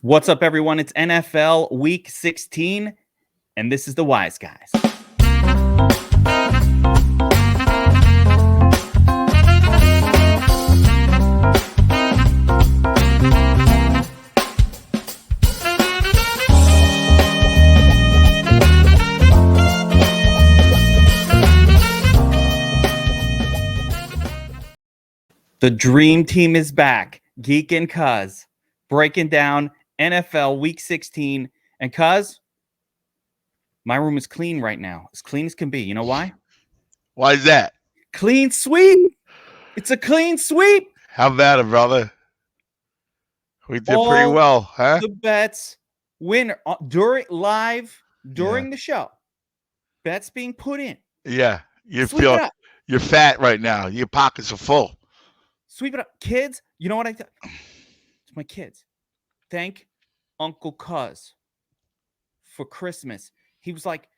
What's up, everyone? It's NFL Week 16, and this is the Wise Guys. The Dream Team is back. Geek and Cuz breaking down NFL Week 16. And Cuz, my room is clean right now. As clean as can be. You know why? Why is that? Clean sweep. It's a clean sweep. How about it, brother? We did All pretty well, huh? The bets winner during the show. Bets being put in. Yeah. Sweep it up. You're fat right now. Your pockets are full. Sweep it up. Kids, you know what it's my kids. Thank Uncle Cuz for Christmas. He was like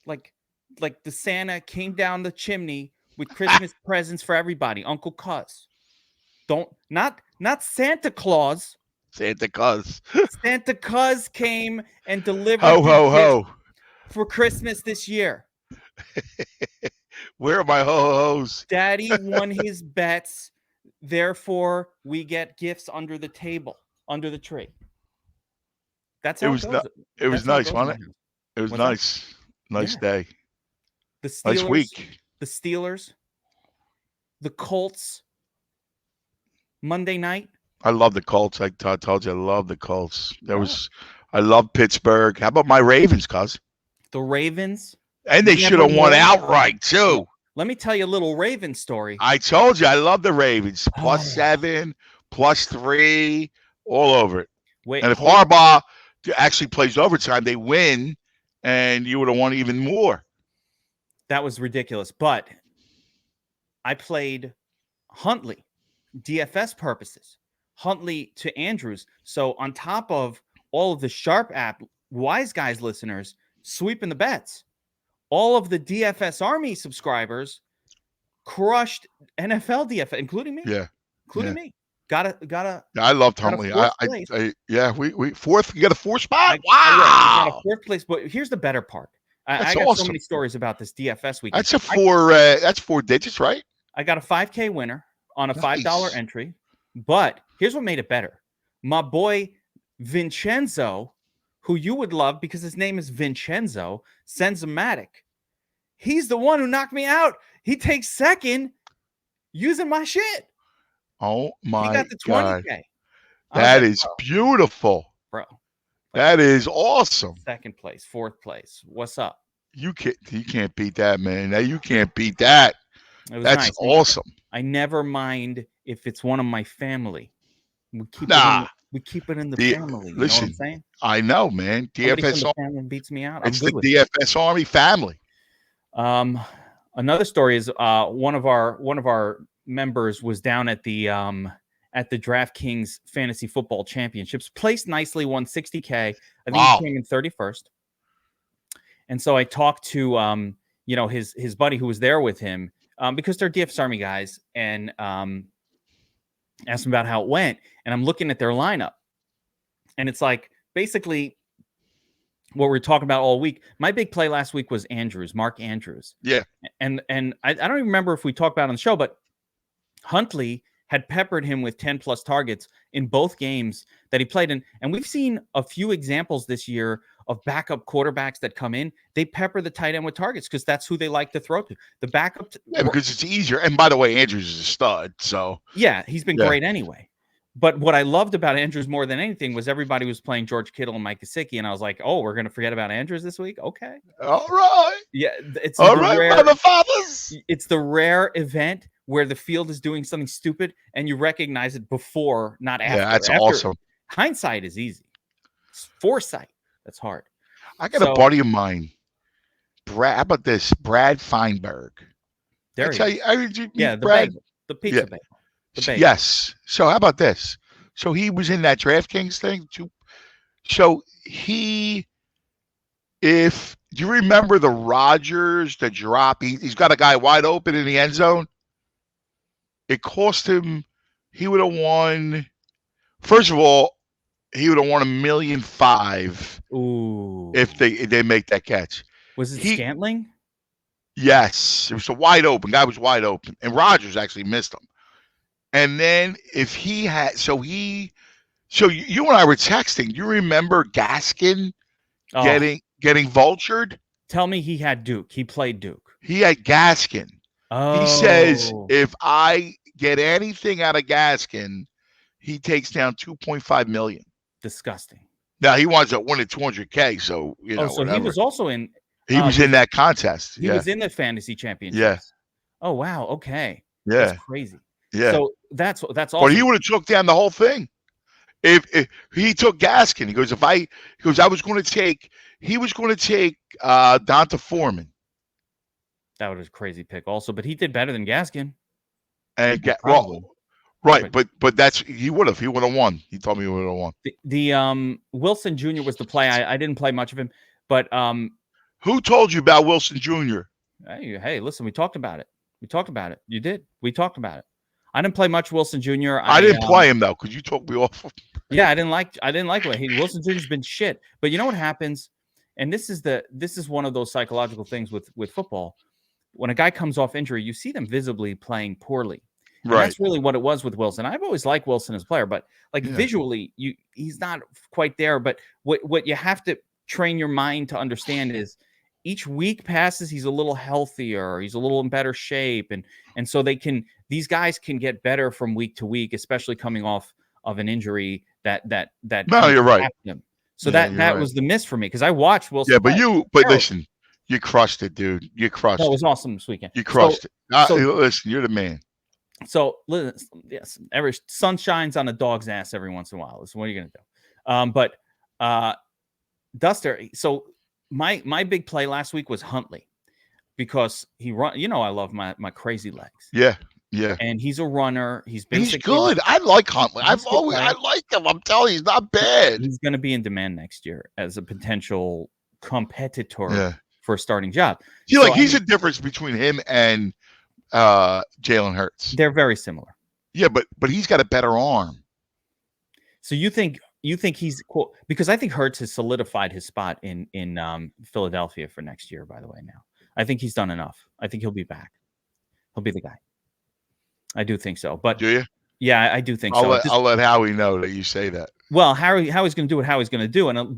the Santa came down the chimney with Christmas presents for everybody. Uncle Cuz. Not Santa Claus. Santa Cuz. Santa Cuz came and delivered Ho, ho, ho. For Christmas this year. Where are my ho-hos? Daddy won his bets. Therefore, we get gifts under the table, under the tree. That's how it goes. It was nice, wasn't it? It was nice. Nice day. The Steelers, nice week. The Steelers, the Colts, Monday night. I love the Colts. I told you I love the Colts. I love Pittsburgh. How about my Ravens, Cuz? The Ravens. And they should have won outright, too. Let me tell you a little Ravens story. I told you I love the Ravens. +7, +3, all over it. And if Harbaugh actually plays overtime, they win, and you would have won even more. That was ridiculous. But I played Huntley, DFS purposes. Huntley to Andrews. So on top of all of the Sharp app Wise Guys listeners sweeping the bets, all of the DFS Army subscribers crushed NFL DFS, including me. Yeah, including me. Gotta. I loved Huntley. We fourth. You got a fourth spot. Wow. I got a fourth place. But here's the better part. I got awesome. So many stories about this DFS weekend. That's four digits, right? I got a 5K winner on a $5 entry. But here's what made it better. My boy Vincenzo, who you would love because his name is Vincenzo Sensomatic. He's the one who knocked me out. He takes second using my shit. Oh my God. He got the 20K. That is beautiful. Bro. That is awesome. Second place, fourth place. What's up? You can't beat that, man. Now you can't beat that. That's nice. Awesome. I never mind if it's one of my family. We keep it in the family. You know what I'm saying? I know, man. DFS Army beats me out. It's the DFS Army family. Another story is one of our members was down at the DraftKings Fantasy Football Championships, placed nicely, won $60K. I think he came in 31st. And so I talked to his buddy who was there with him because they're DFS Army guys, and asked him about how it went. And I'm looking at their lineup, and it's like basically what we're talking about all week. My big play last week was Mark Andrews. Yeah. And I don't even remember if we talked about it on the show, but Huntley had peppered him with 10 plus targets in both games that he played in. And we've seen a few examples this year of backup quarterbacks that come in. They pepper the tight end with targets because that's who they like to throw to. The backup. Because it's easier. And by the way, Andrews is a stud. So yeah, he's been great anyway. But what I loved about Andrews more than anything was everybody was playing George Kittle and Mike Gesicki, and I was like, "Oh, we're gonna forget about Andrews this week? Okay, all right, yeah, it's all right, brother fathers. It's the rare event where the field is doing something stupid and you recognize it before, not after. Yeah, that's awesome. Hindsight is easy. Foresight, that's hard. I got a buddy of mine, Brad. How about this? Brad Feinberg. There the Brad, the pizza bagel. Yes. So how about this? So he was in that DraftKings thing too. So do you remember the Rodgers, the drop? He's got a guy wide open in the end zone. It cost him, he would have won. First of all, he would have won $1.5 million Ooh. if they make that catch. Was it Scantling? Yes, it was a wide open guy. Was wide open, and Rodgers actually missed him. And then if he had, so you and I were texting. You remember Gaskin getting vultured? Tell me he had Duke. He played Duke. He had Gaskin. Oh. He says if I get anything out of Gaskin, he takes down $2.5 million. Disgusting. Now he winds up winning $200K. So so whatever. he was also in. He was in that contest. He was in the fantasy championship. Yeah. Oh wow. Okay. Yeah. That's crazy. Yeah. So that's awesome. But he would have took down the whole thing. If he took Gaskin, he goes, he was going to take Donta Foreman. That was a crazy pick also, but he did better than Gaskin. And right, but he would have won. He told me he would have won. The Wilson Jr. was the play. I didn't play much of him, but who told you about Wilson Jr.? Hey, listen, we talked about it. You did. We talked about it. I didn't play much Wilson Jr. I didn't play him though, because you took me off. Yeah, I didn't like what Wilson Jr.'s been shit. But you know what happens? And this is one of those psychological things with football. When a guy comes off injury, you see them visibly playing poorly. And right. That's really what it was with Wilson. I've always liked Wilson as a player, but visually, he's not quite there. But what you have to train your mind to understand is each week passes, he's a little healthier, he's a little in better shape, and so these guys can get better from week to week, especially coming off of an injury that no, you're right. Them. So that was the miss for me because I watched Wilson. Yeah, but listen, you crushed it, dude. You crushed it. That was awesome this weekend. You crushed it. Listen, you're the man. So yes, every sun shines on a dog's ass every once in a while. So what are you gonna do? But Duster. So my big play last week was Huntley because he run. I love my crazy legs. Yeah. Yeah. And he's a runner. He's good. I like Huntley. I like him. I'm telling you, he's not bad. He's going to be in demand next year as a potential competitor for a starting job. He's a difference between him and Jalen Hurts. They're very similar. Yeah, but he's got a better arm. So you think he's cool? Because I think Hurts has solidified his spot in Philadelphia for next year. By the way, now I think he's done enough. I think he'll be back. He'll be the guy. I do think so. But do you? Yeah, I do think so. I'll let Howie know that you say that. Well, Howie's going to do what Howie's going to do, I don't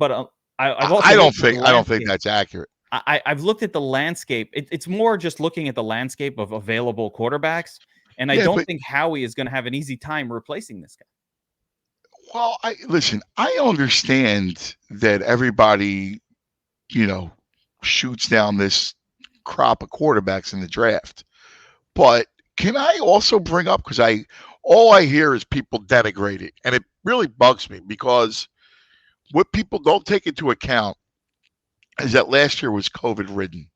think that's accurate. I've looked at the landscape. It's more just looking at the landscape of available quarterbacks, and I don't think Howie is going to have an easy time replacing this guy. Well, I understand that everybody, shoots down this crop of quarterbacks in the draft, but can I also bring up, because all I hear is people denigrate it, and it really bugs me because what people don't take into account is that last year was COVID-ridden.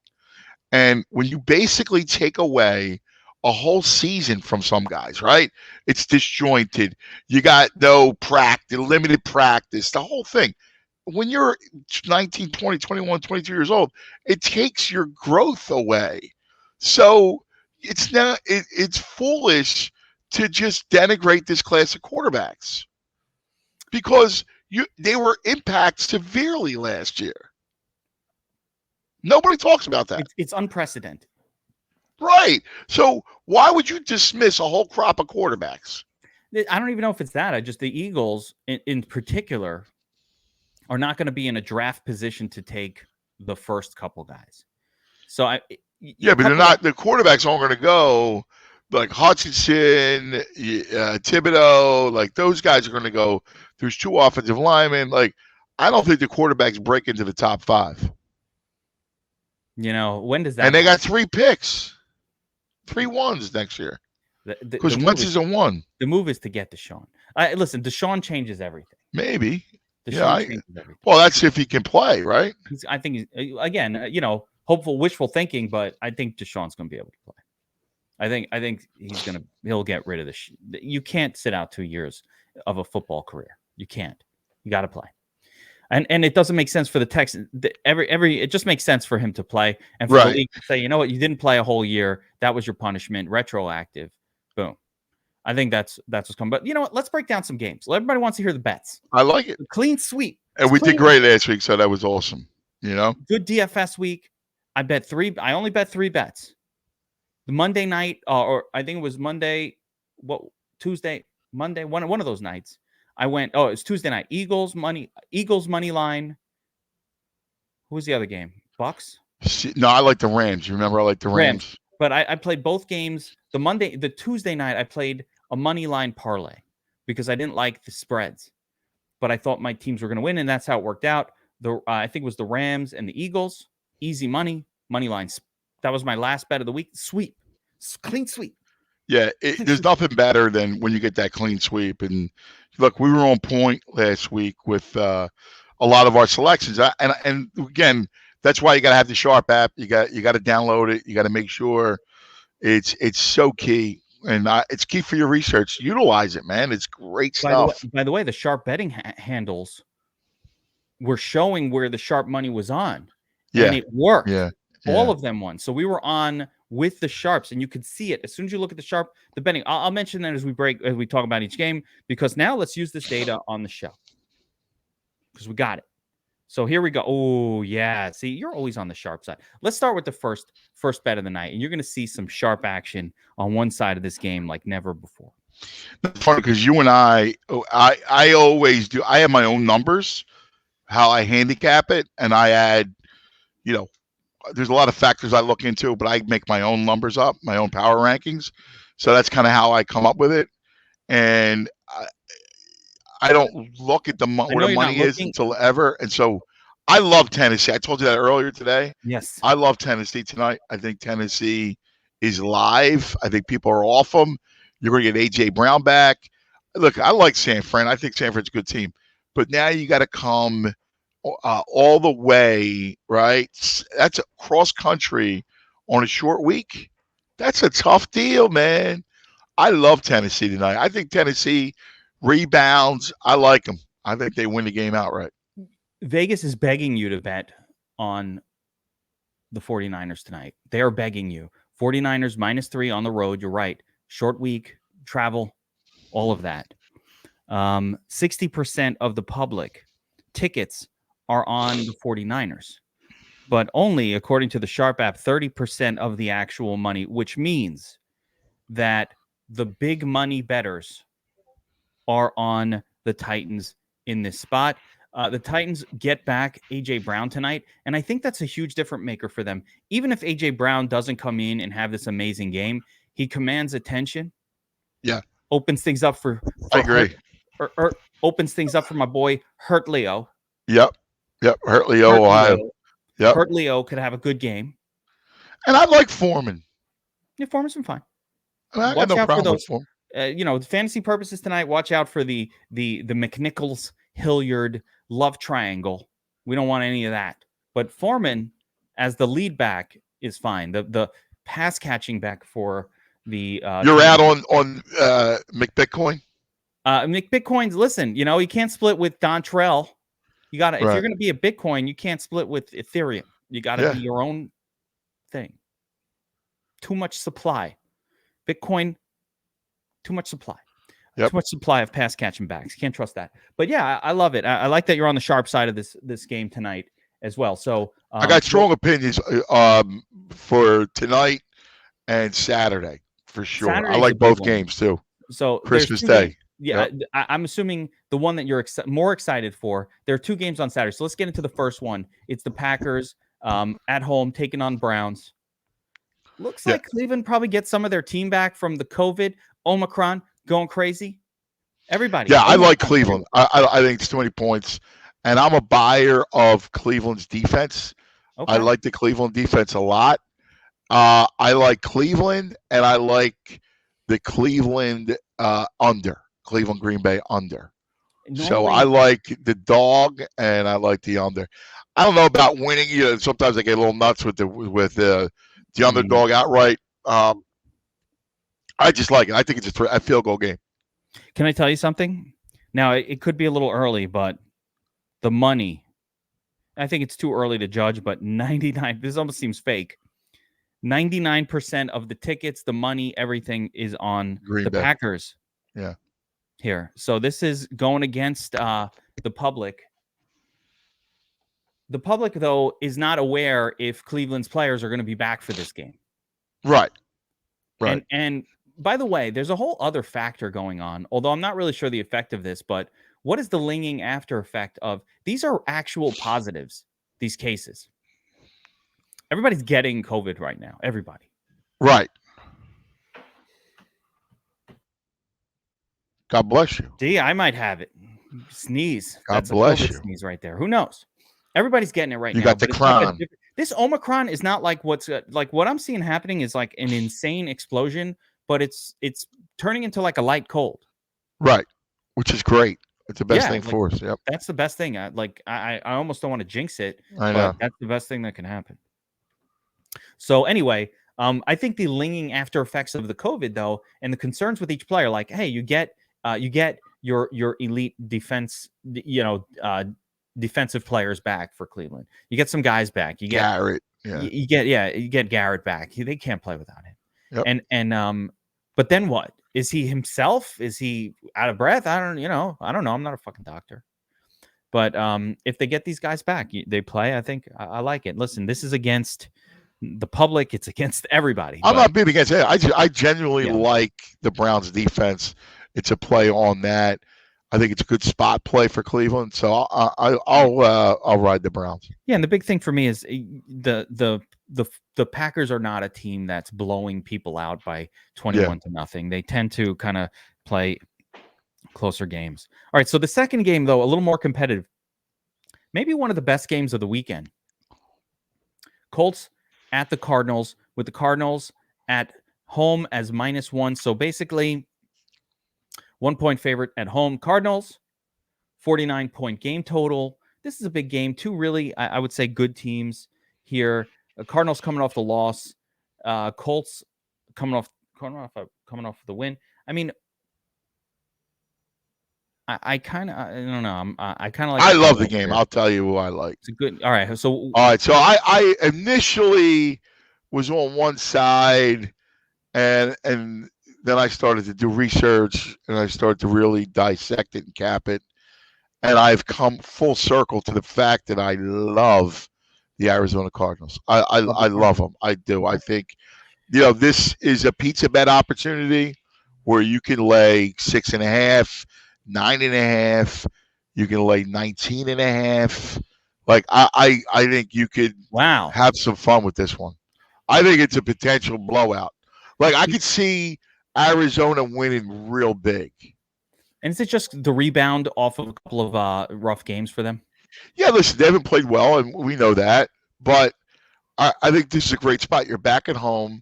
And when you basically take away a whole season from some guys, right? It's disjointed. You got no practice, limited practice, the whole thing. When you're 19, 20, 21, 22 years old, it takes your growth away. So it's foolish to just denigrate this class of quarterbacks because they were impacted severely last year. Nobody talks about that. It's unprecedented. Right. So why would you dismiss a whole crop of quarterbacks? I don't even know if it's that. The Eagles in particular are not going to be in a draft position to take the first couple guys. So but they're not. The quarterbacks aren't going to go like Hutchinson, Thibodeau. Like those guys are going to go. There's 2 offensive linemen. Like I don't think the quarterbacks break into the top 5. When does that? And they got 3 picks, 3 ones next year. Because Wentz is a 1. The move is to get Deshaun. Listen, Deshaun changes everything. Maybe. Changes everything. Well, that's if he can play, right? I think he's again. Hopeful, wishful thinking, but I think Deshaun's going to be able to play. I think he'll get rid of this. You can't sit out 2 years of a football career. You can't. You got to play. And it doesn't make sense for the Texans. It just makes sense for him to play and for the league to say, you know what, you didn't play a whole year. That was your punishment. Retroactive. Boom. I think that's what's coming. But you know what? Let's break down some games. Everybody wants to hear the bets. I like it. Clean sweep. And we did great last week, so that was awesome. Good DFS week. I only bet 3 bets. The Monday night, or I think it was Monday, Tuesday, Monday, one of those nights. I went, it's Tuesday night. Eagles money line. Who was the other game? Bucks? No, I like the Rams. You remember I like the Rams. But I played both games. The Tuesday night, I played a money line parlay because I didn't like the spreads. But I thought my teams were going to win, and that's how it worked out. I think it was the Rams and the Eagles. Easy money lines. That was my last bet of the week. Sweep. Clean sweep. Yeah, there's nothing better than when you get that clean sweep. And look, we were on point last week with a lot of our selections. And again, that's why you got to have the Sharp app. You got to download it. You got to make sure it's so key. And it's key for your research. Utilize it, man. It's great stuff. By the way, the Sharp betting handles were showing where the Sharp money was on. Yeah. And it worked. Yeah. All of them won. So we were on with the Sharps, and you could see it. As soon as you look at the Sharp, the betting, I'll mention that as we talk about each game, because now let's use this data on the show. Because we got it. So here we go. Oh, yeah. See, you're always on the Sharp side. Let's start with the first bet of the night, and you're going to see some Sharp action on one side of this game like never before. That's funny because you and I always do. I have my own numbers, how I handicap it, and I add, there's a lot of factors I look into, but I make my own numbers up, my own power rankings. So that's kind of how I come up with it. And I don't look at where the money is until ever. And so I love Tennessee. I told you that earlier today. Yes. I love Tennessee tonight. I think Tennessee is live. I think people are off them. You're going to get A.J. Brown back. Look, I like San Fran. I think San Fran's a good team. But now you got to come all the way, right? That's a cross country on a short week. That's a tough deal, man. I love Tennessee tonight. I think Tennessee rebounds. I like them. I think they win the game outright. Vegas is begging you to bet on the 49ers tonight. They are begging you. 49ers -3 on the road. You're right. Short week, travel, all of that. 60% of the public tickets are on the 49ers, but only, according to the Sharp app, 30% of the actual money, which means that the big money bettors are on the Titans in this spot. The Titans get back A.J. Brown tonight, and I think that's a huge difference maker for them. Even if A.J. Brown doesn't come in and have this amazing game, he commands attention. Yeah. Opens things up for I agree. Opens things up for my boy Hurt Leo. Yep. Hurt Leo, Ohio. Yep. Hurt Leo could have a good game. And I like Foreman. Yeah, Foreman's been fine. I got no problem with Foreman. Fantasy purposes tonight, watch out for the McNichols Hilliard love triangle. We don't want any of that. But Foreman, as the lead back, is fine. The pass catching back for the you're out on McBitcoin. McBitcoins. Listen, you can't split with Dontrell. You got to, if you're going to be a Bitcoin, you can't split with Ethereum. You got to be your own thing. Too much supply. Bitcoin, too much supply. Yep. Too much supply of pass catching backs. Can't trust that. But yeah, I love it. I like that you're on the Sharp side of this game tonight as well. So I got strong opinions for tonight and Saturday for sure. Saturday's I like both games too. So Christmas Day. Yeah, yep. I'm assuming the one that you're more excited for. There are 2 games on Saturday. So let's get into the first one. It's the Packers at home taking on Browns. Looks like Cleveland probably gets some of their team back from the COVID. Omicron going crazy. Everybody. Yeah, I like Cleveland. I think it's 20 points. And I'm a buyer of Cleveland's defense. Okay. I like the Cleveland defense a lot. I like Cleveland, and I like the Cleveland under. Cleveland Green Bay under. So I like the dog and I like the under. I don't know about winning. Sometimes I get a little nuts with the underdog outright. I just like it. I think it's a field goal game. Can I tell you something? Now it could be a little early, but the money. I think it's too early to judge, but 99. This almost seems fake. 99% of the tickets, the money, everything is on Green the Bay. Packers. Yeah. Here. So this is going against the public. The public, though, is not aware if Cleveland's players are going to be back for this game. Right. Right. And by the way, there's a whole other factor going on, although I'm not really sure the effect of this, but what is the lingering after effect of these are actual positives, these cases. Everybody's getting COVID right now. Everybody. Right. God bless you. Gee, I might have it. Sneeze. God That's bless a COVID you. sneeze right there. Who knows? Everybody's getting it right now. You got the but it's like crown. This Omicron is not like what's like what I'm seeing happening is like an insane explosion, but it's turning into like a light cold. Right. Which is great. It's the best thing like, for us. Yep. That's the best thing. I almost don't want to jinx it, I know. but that's the best thing that can happen. So anyway, I think the lingering after effects of the COVID though, and the concerns with each player, like, hey, you get your elite defense, defensive players back for Cleveland. You get some guys back. You get Garrett. Yeah. You get Garrett back. They can't play without him. Yep. And but then what? Is he himself? Is he out of breath? I don't know. I'm not a fucking doctor. But if they get these guys back, they play. I think I like it. Listen, this is against the public. It's against everybody. I'm not being against it. I genuinely like the Browns defense. It's a play on that. I think it's a good spot play for Cleveland. So I'll ride the Browns. Yeah, and the big thing for me is the Packers are not a team that's blowing people out by 21-0. They tend to kind of play closer games. All right, so the second game, though, a little more competitive. Maybe one of the best games of the weekend. Colts at the Cardinals, with the Cardinals at home as -1. So basically, 1-point favorite at home. Cardinals, 49-point game total. This is a big game. Two really, I would say, good teams here. Cardinals coming off the loss. Colts coming off the win. I mean, I kind of, I don't know. I kind of like. I love the game. I'll tell you who I like. It's a good. All right. So I initially was on one side, and then I started to do research, and I started to really dissect it and cap it, and I've come full circle to the fact that I love the Arizona Cardinals. I love them. I do. I think, this is a pizza bet opportunity where you can lay 6.5. 9.5. You can lay 19.5. Like I think you could have some fun with this one. I think it's a potential blowout. Like I could see Arizona winning real big. And is it just the rebound off of a couple of rough games for them? Yeah, listen, they haven't played well, and we know that. But I think this is a great spot. You're back at home.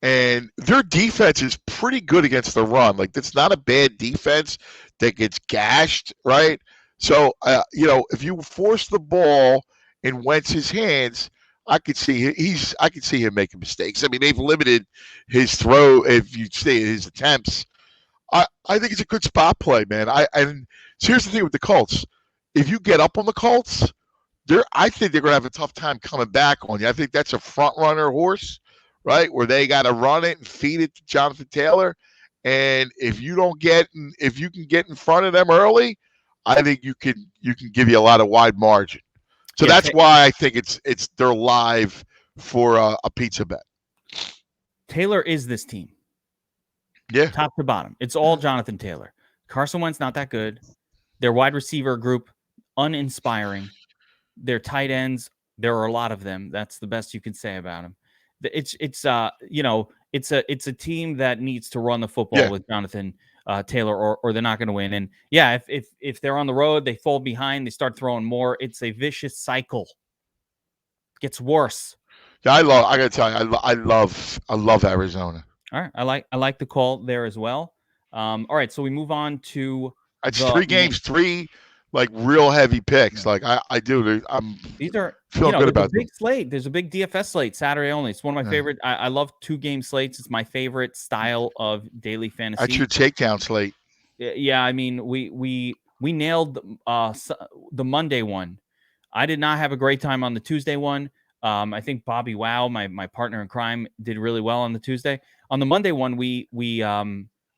And their defense is pretty good against the run. Like, that's not a bad defense that gets gashed, right? So, if you force the ball in Wentz's hands, I could see him making mistakes. I mean, they've limited his throw, if you say his attempts. I think it's a good spot play, man. And here's the thing with the Colts. If you get up on the Colts, I think they're going to have a tough time coming back on you. I think that's a front runner horse, right, where they got to run it and feed it to Jonathan Taylor. And if you can get in front of them early, I think you can give you a lot of wide margin. So that's why I think they're live for a pizza bet. Taylor is this team. Yeah. Top to bottom. It's all Jonathan Taylor. Carson Wentz, not that good. Their wide receiver group, uninspiring. Their tight ends, there are a lot of them. That's the best you can say about them. It's a team that needs to run the football with Jonathan Taylor, or they're not going to win. And if they're on the road, they fall behind, they start throwing more. It's a vicious cycle. It gets worse. Yeah, I got to tell you, I love Arizona. All right, I like the call there as well. All right, so we move on to it's 3 games, 3 like real heavy picks. Like I do. These are feeling good about a big slate. There's a big DFS slate Saturday only. It's one of my favorite. I love 2-game slates. It's my favorite style of daily fantasy. That's your takedown slate. Yeah, I mean we nailed the Monday one. I did not have a great time on the Tuesday one. I think Bobby Wow, my partner in crime, did really well on the Tuesday. On the Monday one, we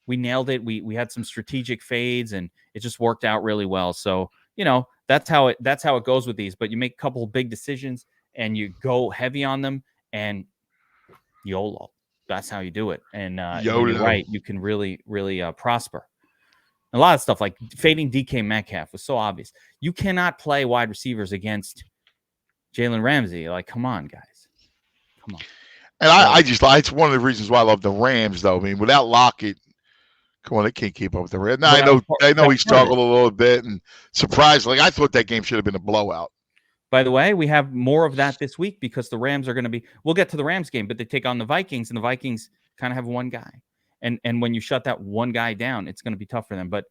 nailed it. We had some strategic fades, and it just worked out really well. So that's how it goes with these. But you make a couple of big decisions and you go heavy on them, and YOLO. That's how you do it. And you're right, you can really prosper. A lot of stuff like fading DK Metcalf was so obvious. You cannot play wide receivers against Jalen Ramsey. Like, come on, guys. Come on. And it's one of the reasons why I love the Rams, though. I mean, without Lockett, come on, they can't keep up with the Rams. Now, I know he struggled a little bit, and surprisingly, I thought that game should have been a blowout. By the way, we have more of that this week because the Rams are going to be – we'll get to the Rams game, but they take on the Vikings, and the Vikings kind of have one guy. And when you shut that one guy down, it's going to be tough for them. But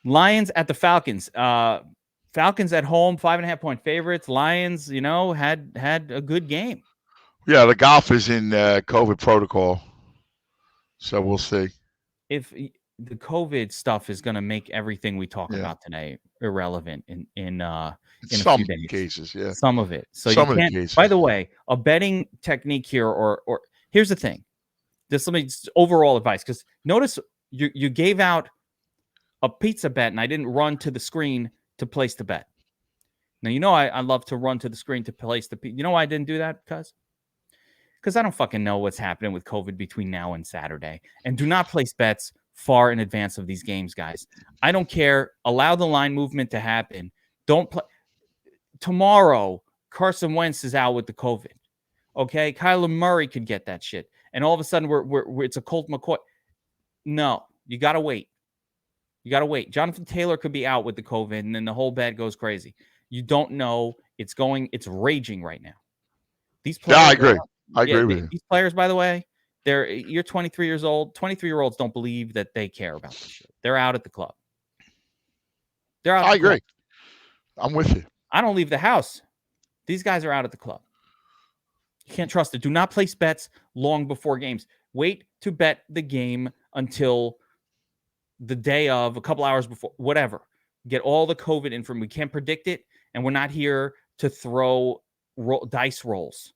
Lions at the Falcons. Falcons at home, 5.5-point favorites. Lions, had a good game. Yeah, the golf is in COVID protocol, so we'll see. If the COVID stuff is going to make everything we talk about today irrelevant in some cases, yeah. Some of it. So some you can't. Of the cases. By the way, a betting technique here, or here's the thing. Let me overall advice, because notice you gave out a pizza bet, and I didn't run to the screen to place the bet. Now, I love to run to the screen to place the pizza. You know why I didn't do that? Because I don't fucking know what's happening with COVID between now and Saturday. And do not place bets far in advance of these games, guys. I don't care. Allow the line movement to happen. Don't play. Tomorrow, Carson Wentz is out with the COVID. Okay? Kyler Murray could get that shit. And all of a sudden, it's a Colt McCoy. No, you got to wait. You got to wait. Jonathan Taylor could be out with the COVID, and then the whole bed goes crazy. You don't know. It's raging right now. These players. Yeah, I agree. I agree with you. These players, by the way, you're 23 years old. 23-year-olds don't believe that they care about this shit. They're out at the club. I agree. I'm with you. I don't leave the house. These guys are out at the club. You can't trust it. Do not place bets long before games. Wait to bet the game until the day of, a couple hours before, whatever. Get all the COVID information. We can't predict it, and we're not here to throw dice rolls.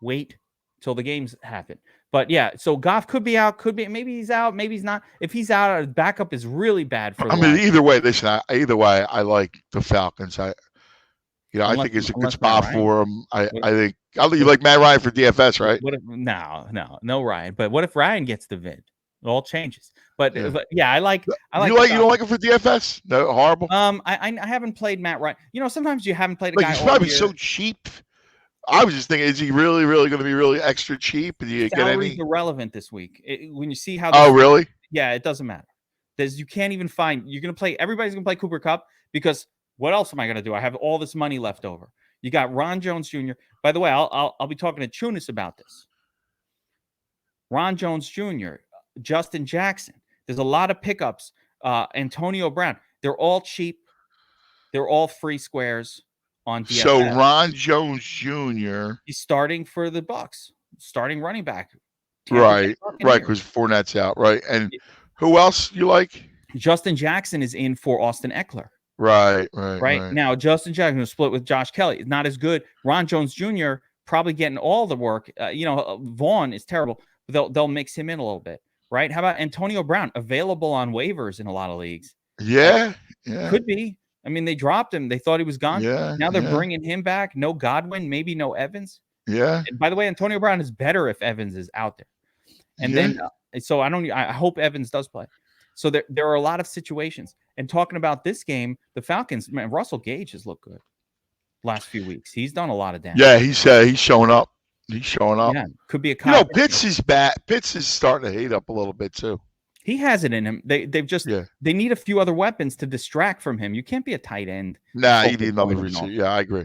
Wait till the games happen. But yeah, so Goff could be out, maybe he's out, maybe he's not. If he's out, his backup is really bad for. Either way, listen. Either way, I like the Falcons. I think it's a good spot for him. I think you like Matt Ryan for DFS, right? No Ryan. But what if Ryan gets the vid? It all changes. But I like. You don't like him for DFS? No, horrible. I haven't played Matt Ryan. Sometimes you haven't played a guy. He's probably so cheap. I was just thinking, is he really going to be really extra cheap? And you get any? Irrelevant this week. When you see how. Oh, really? Yeah, it doesn't matter. You can't even find. You're going to play. Everybody's going to play Cooper Kupp because what else am I going to do? I have all this money left over. You got Ron Jones Jr. By the way, I'll be talking to Chunis about this. Ron Jones Jr., Justin Jackson. There's a lot of pickups. Antonio Brown. They're all cheap. They're all free squares on DFS. So Ron Jones Jr. He's starting for the Bucs, starting running back. Right, because Fournette's out, right? And who else you like? Justin Jackson is in for Austin Eckler. Right. Now, Justin Jackson was split with Josh Kelly. Not as good. Ron Jones Jr. probably getting all the work. Vaughn is terrible. They'll mix him in a little bit, right? How about Antonio Brown, available on waivers in a lot of leagues? Yeah. Could be. I mean, they dropped him. They thought he was gone. Yeah. Now they're bringing him back. No Godwin, maybe no Evans. Yeah. And by the way, Antonio Brown is better if Evans is out there. And then, so I hope Evans does play. So there are a lot of situations. And talking about this game, the Falcons, man, Russell Gage has looked good last few weeks. He's done a lot of damage. Yeah, he's showing up. He's showing up. Yeah, could be a. Pitts is bad. Pitts is starting to heat up a little bit too. He has it in him. They've just they need a few other weapons to distract from him. You can't be a tight end. Nah, you need another receiver. Yeah, I agree.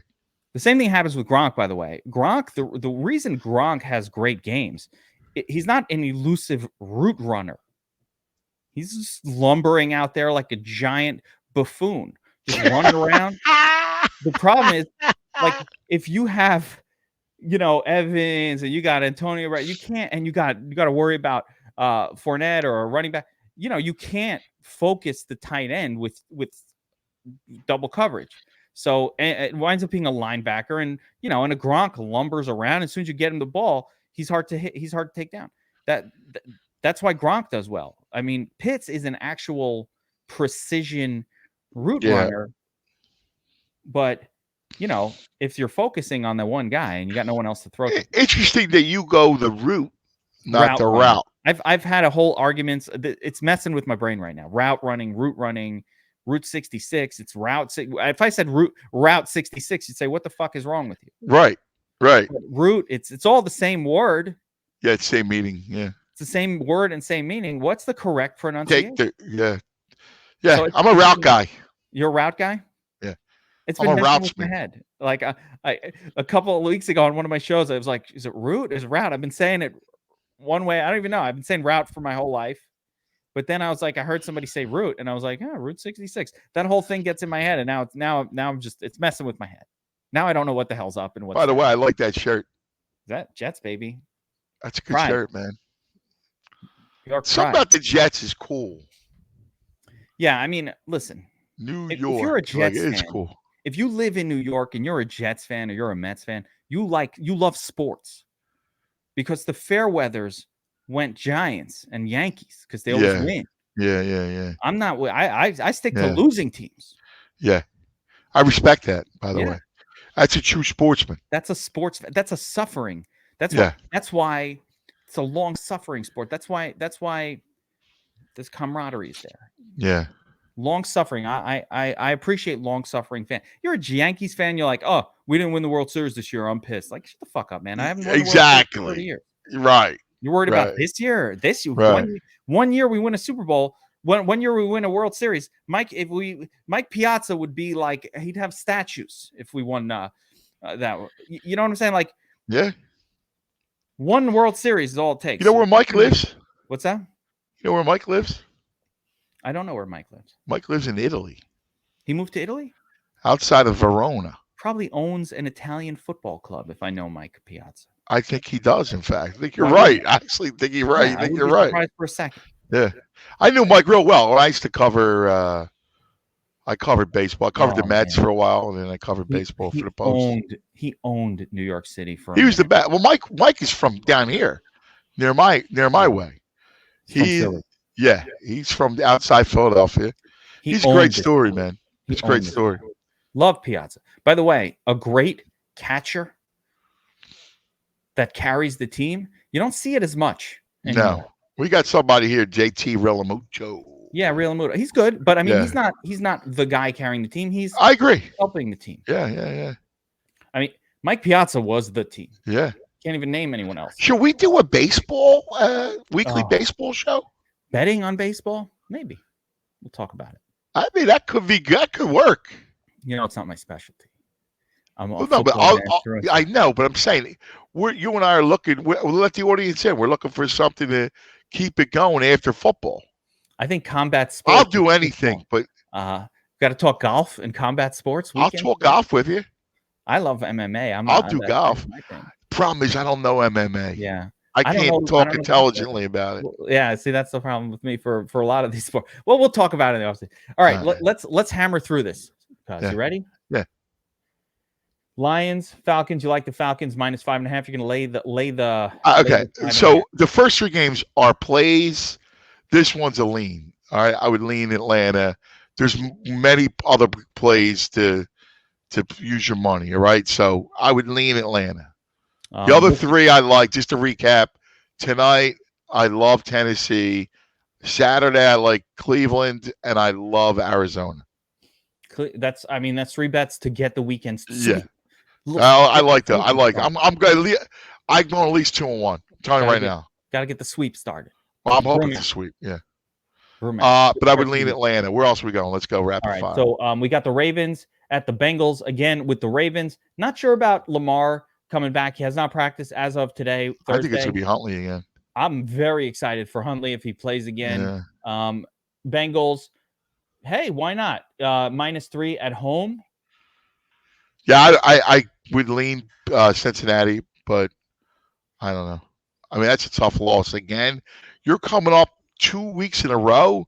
The same thing happens with Gronk, by the way. Gronk, the reason Gronk has great games, he's not an elusive route runner. He's just lumbering out there like a giant buffoon, just running around. The problem is, like, if you have, Evans and you got Antonio, right? You can't, and you got to worry about Fournette or a running back. You can't focus the tight end with double coverage. So it winds up being a linebacker, and and a Gronk lumbers around. As soon as you get him the ball, he's hard to hit. He's hard to take down. That's why Gronk does well. I mean, Pitts is an actual precision route runner, but if you're focusing on the one guy and you got no one else to throw to. Interesting that you go the route, not the route. I've had a whole arguments. It's messing with my brain right now. Route running, Route 66. It's route. If I said route 66, you'd say, "What the fuck is wrong with you?" Right. But route. It's all the same word. Yeah, it's same meaning. Yeah, it's the same word and same meaning. What's the correct pronunciation? Yeah. So I'm a route guy. You're a route guy. Yeah, it's been messing with my head. Like a couple of weeks ago on one of my shows, I was like, "Is it route? Is it route?" I've been saying it one way. I don't even know. I've been saying route for my whole life. But then I was like, I heard somebody say route, and I was like, Route 66. That whole thing gets in my head, and now I'm just, it's messing with my head. Now I don't know what the hell's up and what's. By the way, I like that shirt. That Jets, baby. That's a good shirt, man. Something Pride. about the Jets is cool. Yeah, I mean, listen. New York. If you're a Jets fan, it's cool. If you live in New York and you're a Jets fan or you're a Mets fan, you love sports, because the Fairweathers went Giants and Yankees because they always win. Yeah. I'm not. I stick to losing teams. Yeah, I respect that. By the way, that's a true sportsman. That's a sports. That's a suffering. That's why it's a long suffering sport. That's why this camaraderie is there. Yeah. Long suffering. I appreciate long suffering fan. You're a Yankees fan. You're like, oh, we didn't win the World Series this year. I'm pissed. Like, shut the fuck up, man. I haven't won the World Series in 30 years. Right. You're worried about this year? One year we win a Super Bowl. One year we win a World Series. Mike Piazza would be like, he'd have statues if we won that. You know what I'm saying? Like, one World Series is all it takes. You know where Mike lives? What's that? You know where Mike lives? I don't know where Mike lives. Mike lives in Italy. He moved to Italy? Outside of Verona. Probably owns an Italian football club, if I know Mike Piazza. I think he does, in fact. I think you're right. I actually think you're right. I think you're right. Surprised for a second. Yeah. I knew Mike real well. When I used to cover I covered baseball. I covered the Mets for a while, and then I covered baseball for the Post. He owned New York City for He was the best. Well, Mike is from down here, near my way. He's from outside Philadelphia. He's a great story, man. It's a great story. Love Piazza. By the way, a great catcher that carries the team. You don't see it as much anymore. No. We got somebody here, JT Realmuto. Yeah, Realmuto. He's good, but I mean, he's not the guy carrying the team. I agree. Helping the team. Yeah. I mean, Mike Piazza was the team. Yeah. Can't even name anyone else. Should we do a baseball weekly baseball show? Betting on baseball? Maybe. We'll talk about it. I mean, that could work. It's not my specialty. I know, but I'm saying you and I are looking. We'll let the audience in. We're looking for something to keep it going after football. I think combat sports. I'll do anything, but got to talk golf and combat sports. I'll talk golf with you. I love MMA. I'll do golf. Problem is, I don't know MMA. Yeah. I can't talk intelligently about it. Yeah, see, that's the problem with me for a lot of these sports. Well, we'll talk about it obviously. All right, let's hammer through this. You ready? Yeah. Lions, Falcons. You like the Falcons -5.5? You're going to lay the. Okay, so the first three games are plays. This one's a lean. All right, I would lean Atlanta. There's many other plays to use your money. All right, so I would lean Atlanta. The other three I like. Just to recap, tonight I love Tennessee. Saturday I like Cleveland, and I love Arizona. That's 3 bets to get the weekends. Yeah. I like that. I'm going. I'm going at least 2-1. I'm telling you right now. Got to get the sweep started. Well, I'm hoping to sweep. Yeah. But I would lean Atlanta. Where else are we going? Let's go rapid fire. So we got the Ravens at the Bengals again with the Ravens. Not sure about Lamar coming back. He has not practiced as of today, Thursday. I think it's going to be Huntley again. I'm very excited for Huntley if he plays again. Yeah. Bengals. Hey, why not? -3 at home. Yeah, I would lean Cincinnati, but I don't know. I mean, that's a tough loss. Again, you're coming up 2 weeks in a row.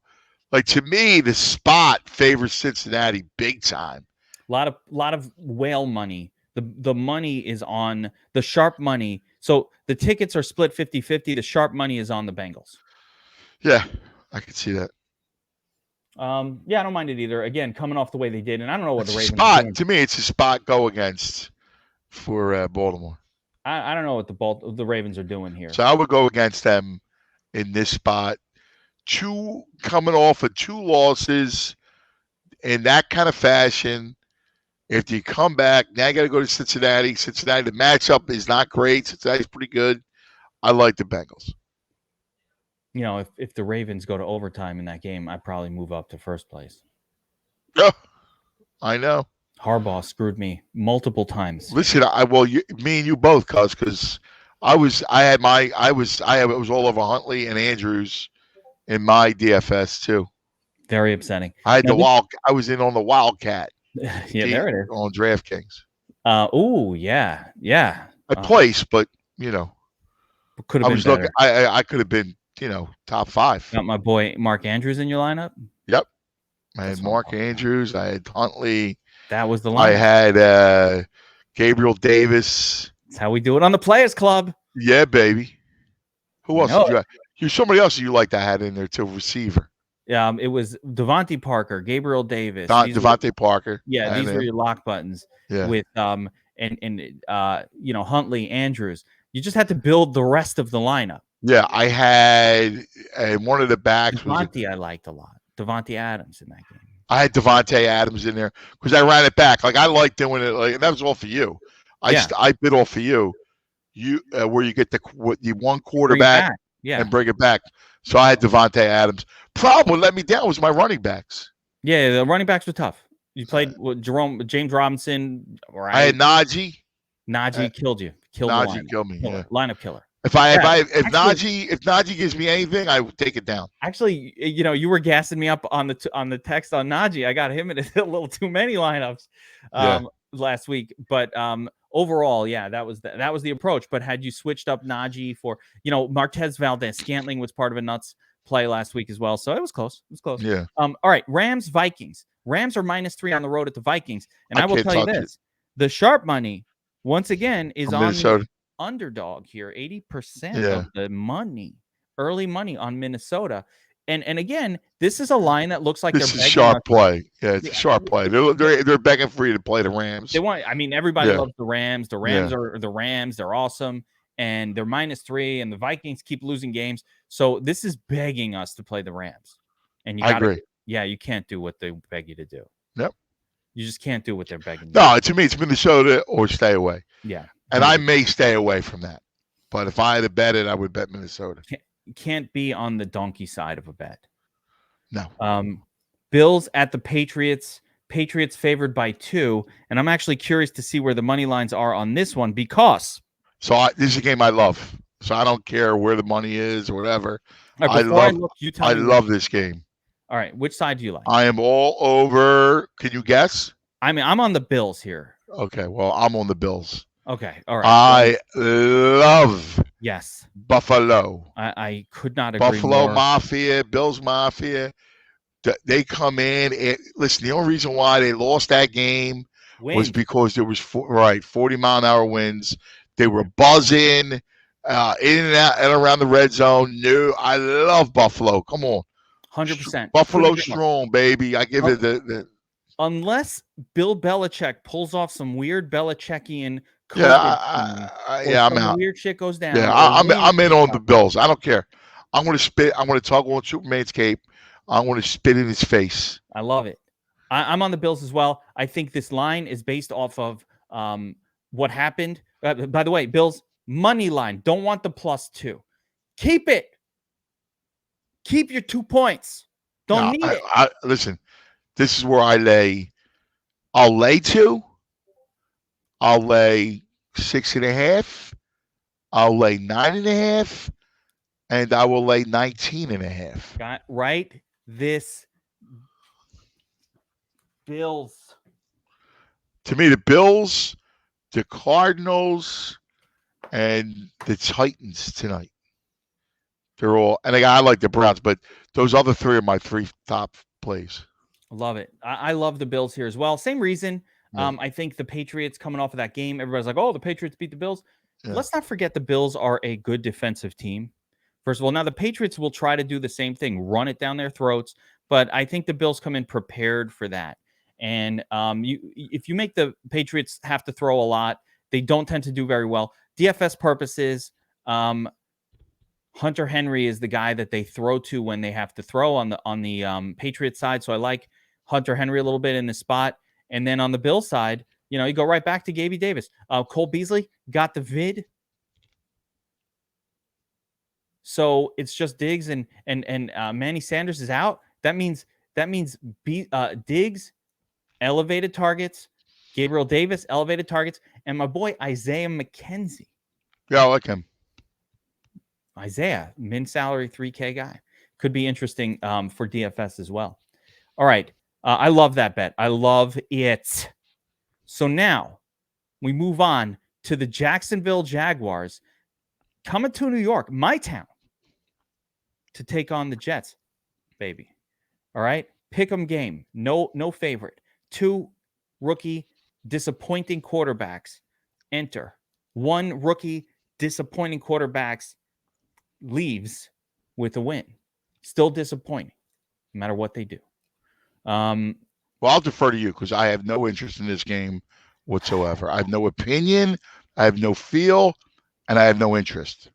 Like, to me, the spot favors Cincinnati big time. A lot of whale money. The money is on the sharp money. So the tickets are split 50-50. The sharp money is on the Bengals. Yeah, I could see that. Yeah, I don't mind it either. Again, coming off the way they did, and I don't know what It's the a Ravens spot. are doing. To me, it's a spot go against for Baltimore. I don't know what the Ravens are doing here. So I would go against them in this spot. Coming off of 2 losses in that kind of fashion. If you come back, now you got to go to Cincinnati. Cincinnati, the matchup is not great. Cincinnati's pretty good. I like the Bengals. You know, if the Ravens go to overtime in that game, I'd probably move up to first place. Yeah, I know. Harbaugh screwed me multiple times. Listen, me and you both, because it was all over Huntley and Andrews in my DFS too. Very upsetting. I was in on the Wildcat. Yeah, there it is on DraftKings. Yeah. I placed, but could have been better. looking. I could have been top 5. Got my boy Mark Andrews in your lineup. Yep, I had Mark Andrews. I had Huntley. That was the lineup. I had Gabriel Davis. That's how we do it on the Players Club. Yeah, baby. Who else did you have? Somebody else you liked I had in there too, receiver. It was Devontae Parker, Gabriel Davis, Devontae Parker. Yeah, these were your lock buttons. Yeah. With Huntley, Andrews. You just had to build the rest of the lineup. Yeah, I had one of the backs. Devontae I liked a lot. Devontae Adams in that game. I had Devontae Adams in there because I ran it back. Like I like doing it. Like that was all for you. I bid all for you. Where you get the one quarterback and bring it back. So I had Devontae Adams. Problem let me down was my running backs. Yeah, the running backs were tough. You played with James Robinson. Right? I had Najee. Najee killed you. Najee killed me. Lineup killer. If Najee gives me anything, I would take it down. Actually, you were gassing me up on the text on Najee. I got him in a little too many lineups last week, but overall, yeah, that was the approach. But had you switched up Najee for Marquez Valdez-Scantling was part of a nuts play last week as well, so it was close. Yeah. All right, Rams Vikings. Rams are -3 on the road at the Vikings, and I will tell you this: the sharp money once again is on the underdog here. 80% of the money, early money on Minnesota. And again, this is a line that looks like this is sharp play. Yeah, it's a sharp play. They're begging for you to play the Rams. They want. I mean, everybody loves the Rams. The Rams are the Rams. They're awesome, and they're -3. And the Vikings keep losing games, so this is begging us to play the Rams. And I agree. Yeah, you can't do what they beg you to do. Yep. You just can't do what they're begging. No, to me, it's Minnesota or stay away. Yeah. And I may stay away from that, but if I had to bet it, I would bet Minnesota. Can't be on the donkey side of a bet. No. Bills at the Patriots. Patriots favored by 2, and I'm actually curious to see where the money lines are on this one because. This is a game I love, so I don't care where the money is or whatever. Right, I love this game. All right, which side do you like? I am all over. Can you guess? I mean, I'm on the Bills here. Okay, well, I'm on the Bills. Okay, all right. I love Buffalo. I could not agree Buffalo more. Mafia, Bills Mafia. They come in. And, listen, the only reason why they lost that game was because there was 40-mile-an-hour winds. They were buzzing in and out and around the red zone. No, I love Buffalo. Come on. 100%. Buffalo strong, baby. I give it the unless Bill Belichick pulls off some weird Belichickian I'm out. Weird shit goes down. Yeah, I'm in on the Bills. I don't care. I'm going to spit. I'm going to tug on Superman's cape. I'm going to spit in his face. I love it. I'm on the Bills as well. I think this line is based off of what happened. By the way, Bills money line. Don't want the +2. Keep it. Keep your 2 points. Don't need it. Listen, this is where I lay. I'll lay 2. I'll lay 6.5. I'll lay 9.5, and I will lay 19.5. Got right. This Bills. To me, the Bills, the Cardinals, and the Titans tonight. They're all, and I like the Browns, but those other 3 are my 3 top plays. Love it. I love the Bills here as well. Same reason. Yeah. I think the Patriots coming off of that game, everybody's like, oh, the Patriots beat the Bills. Yeah. Let's not forget the Bills are a good defensive team. First of all, now the Patriots will try to do the same thing, run it down their throats. But I think the Bills come in prepared for that. And if you make the Patriots have to throw a lot, they don't tend to do very well. DFS purposes, Hunter Henry is the guy that they throw to when they have to throw on the Patriots side. So I like Hunter Henry a little bit in this spot. And then on the Bills side, you go right back to Gaby Davis. Cole Beasley got the vid. So it's just Diggs and Manny Sanders is out. That means Diggs, elevated targets, Gabriel Davis, elevated targets, and my boy Isaiah McKenzie. Yeah, I like him. Isaiah, min salary 3K guy. Could be interesting for DFS as well. All right. I love that bet. I love it. So now we move on to the Jacksonville Jaguars coming to New York, my town, to take on the Jets, baby. All right. Pick'em game. No favorite. 2 rookie disappointing quarterbacks enter. 1 rookie disappointing quarterbacks leaves with a win. Still disappointing, no matter what they do. Well, I'll defer to you because I have no interest in this game whatsoever. I have no opinion. I have no feel, and I have no interest.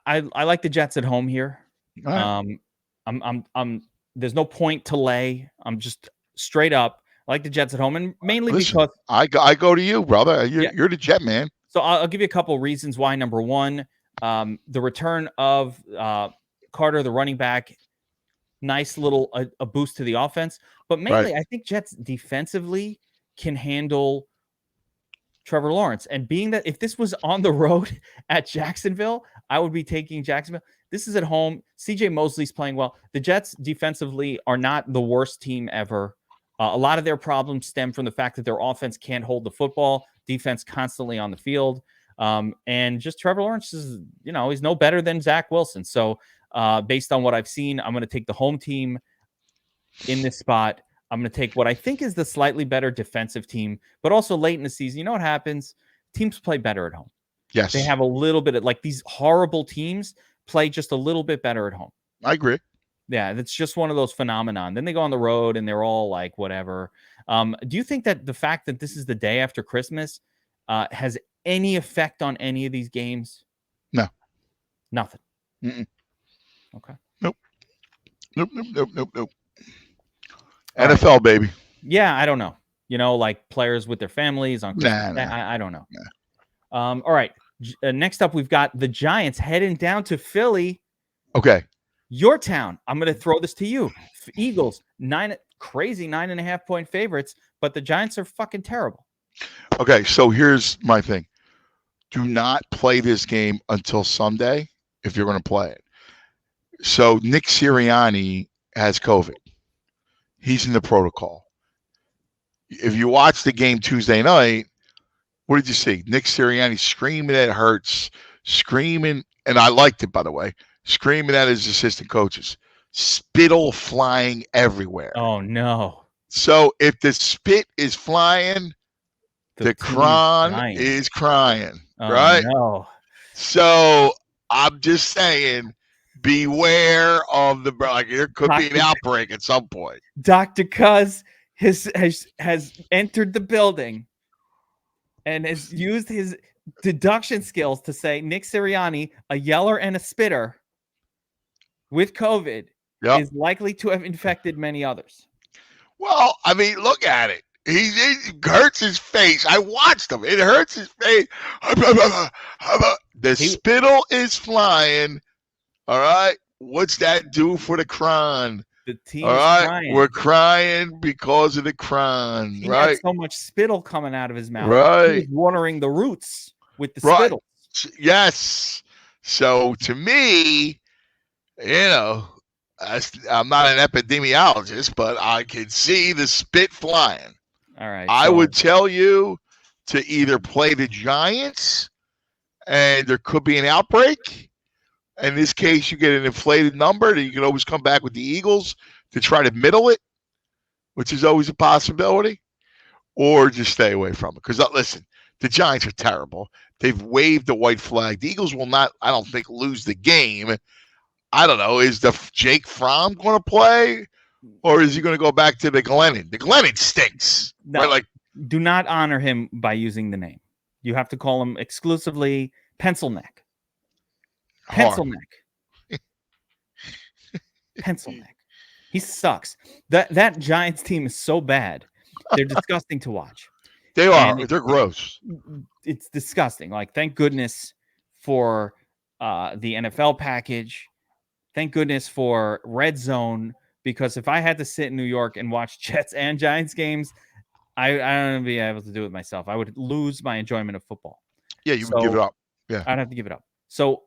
I like the Jets at home here. Right. I'm there's no point to lay. I'm just straight up. I like the Jets at home, and mainly because I go to you, brother. You're the Jet man. So I'll give you a couple of reasons why. Number one, the return of Carter, the running back, nice little a boost to the offense. But mainly, I think Jets defensively can handle Trevor Lawrence. And being that if this was on the road at Jacksonville, I would be taking Jacksonville. This is at home. CJ Mosley's playing well. The Jets defensively are not the worst team ever. A lot of their problems stem from the fact that their offense can't hold the football, defense constantly on the field. And just Trevor Lawrence is, he's no better than Zach Wilson. So based on what I've seen, I'm going to take the home team in this spot. I'm going to take what I think is the slightly better defensive team, but also late in the season, you know what happens? Teams play better at home. Yes. They have a little bit of these horrible teams play just a little bit better at home. I agree. Yeah, that's just one of those phenomenon. Then they go on the road and they're all like, whatever. Do you think that the fact that this is the day after Christmas has any effect on any of these games? No. Nothing. Mm-mm. Okay. Nope. NFL, right. Baby. Yeah, I don't know. Like players with their families on Christmas. Nah. I don't know. Nah. All right. Next up, we've got the Giants heading down to Philly. Okay. Your town. I'm going to throw this to you. Eagles, crazy 9.5 point favorites, but the Giants are fucking terrible. Okay, so here's my thing. Do not play this game until Sunday if you're going to play it. So Nick Sirianni has COVID. He's in the protocol. If you watch the game Tuesday night, what did you see? Nick Sirianni screaming at Hurts, screaming, and I liked it, by the way, screaming at his assistant coaches. Spittle flying everywhere. Oh, no. So if the spit is flying, the cron is crying, right? No. So I'm just saying, beware of there could be an outbreak at some point. Dr. Cuz has entered the building and has used his deduction skills to say Nick Sirianni, a yeller and a spitter with COVID, is likely to have infected many others. Well, I mean, look at it. It hurts his face. I watched him. It hurts his face. The spittle is flying. All right. What's that do for the cron? The team all right. Crying. We're crying because of the cron. He right. had so much spittle coming out of his mouth. Right. He was watering the roots with the spittle. Yes. So to me, I'm not an epidemiologist, but I can see the spit flying. All right. I would tell you to either play the Giants, and there could be an outbreak. In this case, you get an inflated number that you can always come back with the Eagles to try to middle it, which is always a possibility. or just stay away from it. Because listen, the Giants are terrible. They've waved the white flag. The Eagles will not, I don't think, lose the game. I don't know. Is the Jake Fromm going to play, or is he going to go back to the Glennon? The Glennon stinks. No, right? Like, do not honor him by using the name. You have to call him exclusively Pencil Neck. Pencil Neck. Pencil Neck. He sucks. That Giants team is so bad. They're disgusting to watch. They are. They're gross. It's disgusting. Like, thank goodness for the NFL package. Thank goodness for Red Zone, because if I had to sit in New York and watch Jets and Giants games, I don't be able to do it myself. I would lose my enjoyment of football. Yeah, you would give it up. Yeah, I'd have to give it up. So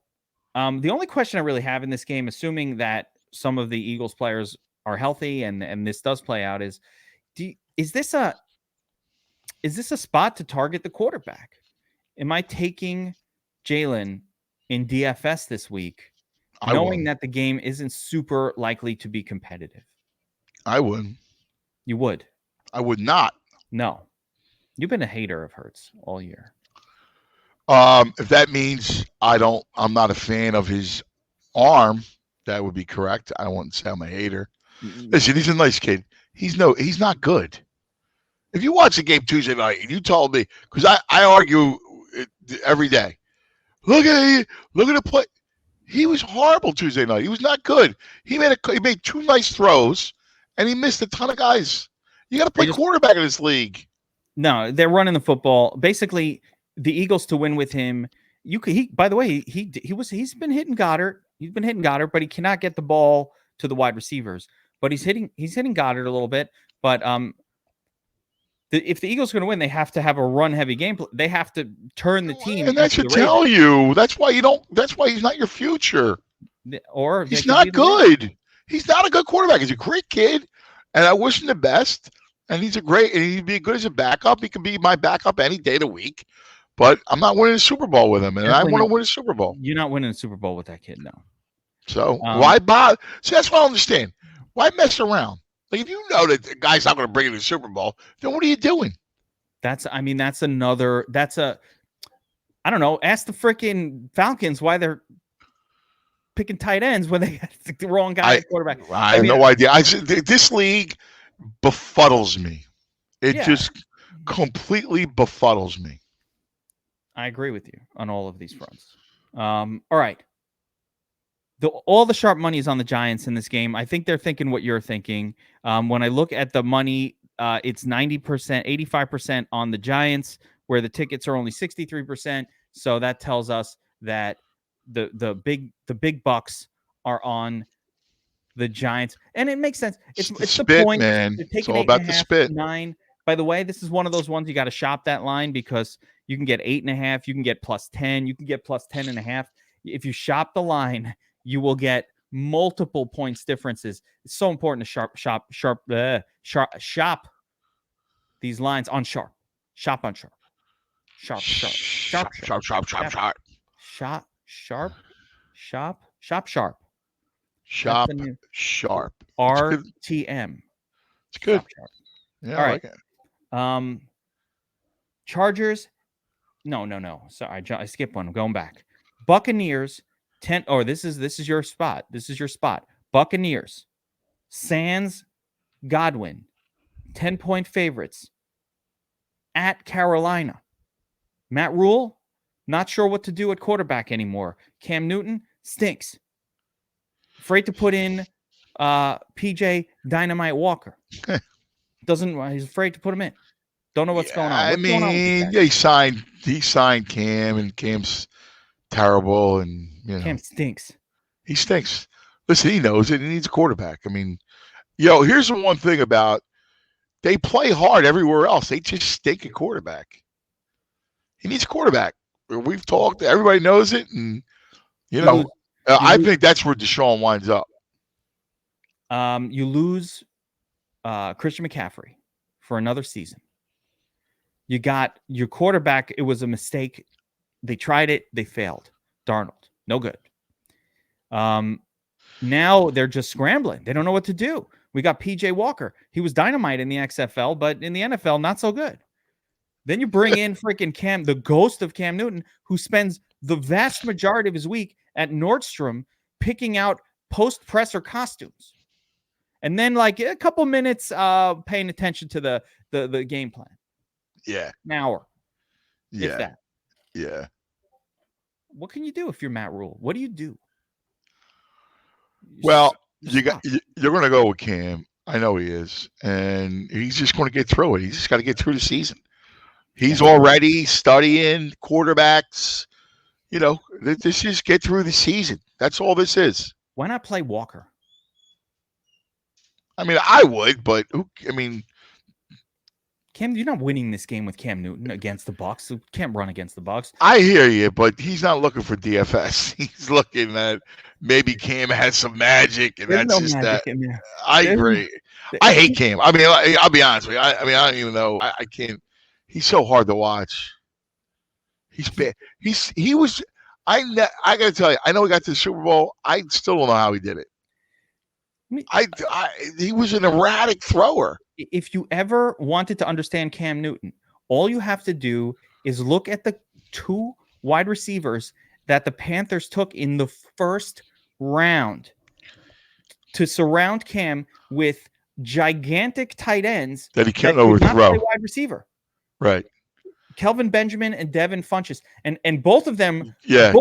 the only question I really have in this game, assuming that some of the Eagles players are healthy and this does play out, is this a spot to target the quarterback? Am I taking Jalen in DFS this week, knowing that the game isn't super likely to be competitive? I wouldn't. You would? I would not. No. You've been a hater of Hurts all year. If that means I'm not a fan of his arm, that would be correct. I wouldn't say I'm a hater. Listen, he's a nice kid. He's not good. If you watch the game Tuesday night and you told me, because I argue every day, look at the play. He was horrible Tuesday night. He was not good. He made 2 nice throws, and he missed a ton of guys. You got to play quarterback in this league. No, they're running the football. Basically, the Eagles to win with him. By the way, he's been hitting Goddard. He's been hitting Goddard, but he cannot get the ball to the wide receivers. But he's hitting Goddard a little bit. But if the Eagles are going to win, they have to have a run-heavy game. They have to turn the team. And that should tell you. That's why he's not your future. Or he's not good. He's not a good quarterback. He's a great kid, and I wish him the best. And he'd be good as a backup. He can be my backup any day of the week. But I'm not winning a Super Bowl with him, and I want to win a Super Bowl. You're not winning a Super Bowl with that kid, no. So why bother? See, that's what I don't understand. Why mess around? Like, if you know that the guy's not going to bring you to the Super Bowl, then what are you doing? I don't know. Ask the freaking Falcons why they're picking tight ends when they got the wrong guy at quarterback. I have no idea. This league befuddles me. It just completely befuddles me. I agree with you on all of these fronts. All right. All the sharp money is on the Giants in this game. I think they're thinking what you're thinking. When I look at the money, it's 90%, 85% on the Giants, where the tickets are only 63%. So that tells us that the big bucks are on the Giants, and it makes sense. It's the point, man. It's all about the spit. 9. By the way, this is one of those ones you got to shop that line, because you can get 8.5, you can get +10, you can get +10.5. If you shop the line, you will get multiple points differences. It's so important to shop these lines on Sharp. Shop on Sharp. Shop Sharp. RTM. It's good. Yeah, all right. Like it. Chargers. No. Sorry, I skipped one. I'm going back. Buccaneers. 10. Oh, this is your spot. Buccaneers. Sans Godwin. 10-point favorites at Carolina. Matt Rule, not sure what to do at quarterback anymore. Cam Newton stinks. Afraid to put in PJ Dynamite Walker. He's afraid to put him in. Don't know what's going on. He signed Cam, and Cam's terrible, and Cam stinks. He stinks. Listen, he knows it. He needs a quarterback. Here's the one thing about, they play hard everywhere else. They just stink at quarterback. He needs a quarterback. We've talked. Everybody knows it, and I think that's where Deshaun winds up. You lose Christian McCaffrey for another season. You got your quarterback. It was a mistake. They tried it. They failed. Darnold, no good. Now they're just scrambling. They don't know what to do. We got PJ Walker. He was dynamite in the XFL, but in the NFL, not so good. Then you bring in freaking Cam, the ghost of Cam Newton, who spends the vast majority of his week at Nordstrom picking out post-presser costumes. And then like a couple minutes paying attention to the game plan. Yeah. An hour. Yeah. If that. Yeah. What can you do if you're Matt Rule? What do you do? Well, you're going to go with Cam. I know he is. And he's just going to get through it. He's just got to get through the season. He's already studying quarterbacks. You know, this is get through the season. That's all this is. Why not play Walker? I mean, I would, but Cam, you're not winning this game with Cam Newton against the Bucs. You can't run against the Bucs. I hear you, but he's not looking for DFS. He's looking at maybe Cam has some magic, and There's that's no just magic that. in there. I agree. I hate Cam. I mean, I'll be honest with you. I don't even know. I can't. He's so hard to watch. He's bad. He was. I got to tell you. I know he got to the Super Bowl. I still don't know how he did it. He was an erratic thrower. If you ever wanted to understand Cam Newton, all you have to do is look at the 2 wide receivers that the Panthers took in the first round to surround Cam with gigantic tight ends that he can't overthrow. Wide receiver, right? Kelvin Benjamin and Devin Funchess, and both of them. Yeah,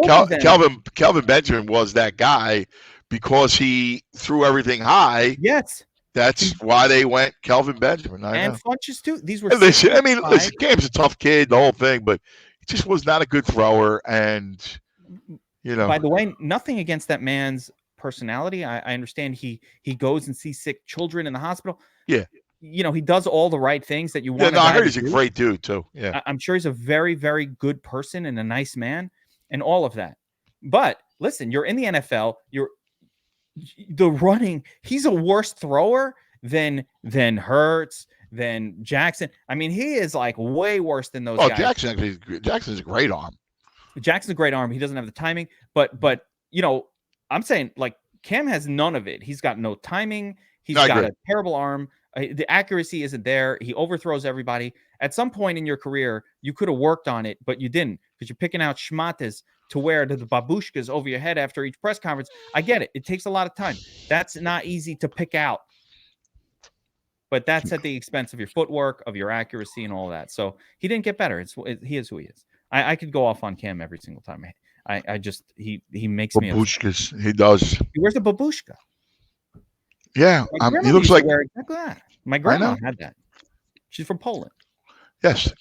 Kelvin Benjamin was that guy because he threw everything high. Yes. That's why they went Kelvin Benjamin. And Funchess too. These were. Listen, Cam's a tough kid, the whole thing, but he just was not a good thrower. And by the way, nothing against that man's personality. I understand he goes and sees sick children in the hospital. Yeah, he does all the right things that you want. I heard he's a great dude too. Yeah, I'm sure he's a very, very good person and a nice man, and all of that. But listen, you're in the NFL. He's a worse thrower than Hurts, than Jackson. I mean, he is like way worse than those guys. Jackson's a great arm. Jackson's a great arm. He doesn't have the timing, but I'm saying like Cam has none of it. He's got no timing. He's got a terrible arm. The accuracy isn't there. He overthrows everybody. At some point in your career, you could have worked on it, but you didn't because you're picking out schmatas to wear to the babushkas over your head after each press conference. I get it. It takes a lot of time. That's not easy to pick out. But that's at the expense of your footwork, of your accuracy, and all that. So he didn't get better. He is who he is. I could go off on Cam every single time. He makes me babushkas. He does. He wears a babushka. Yeah, he looks like exactly that. My grandma had that. She's from Poland. Yes,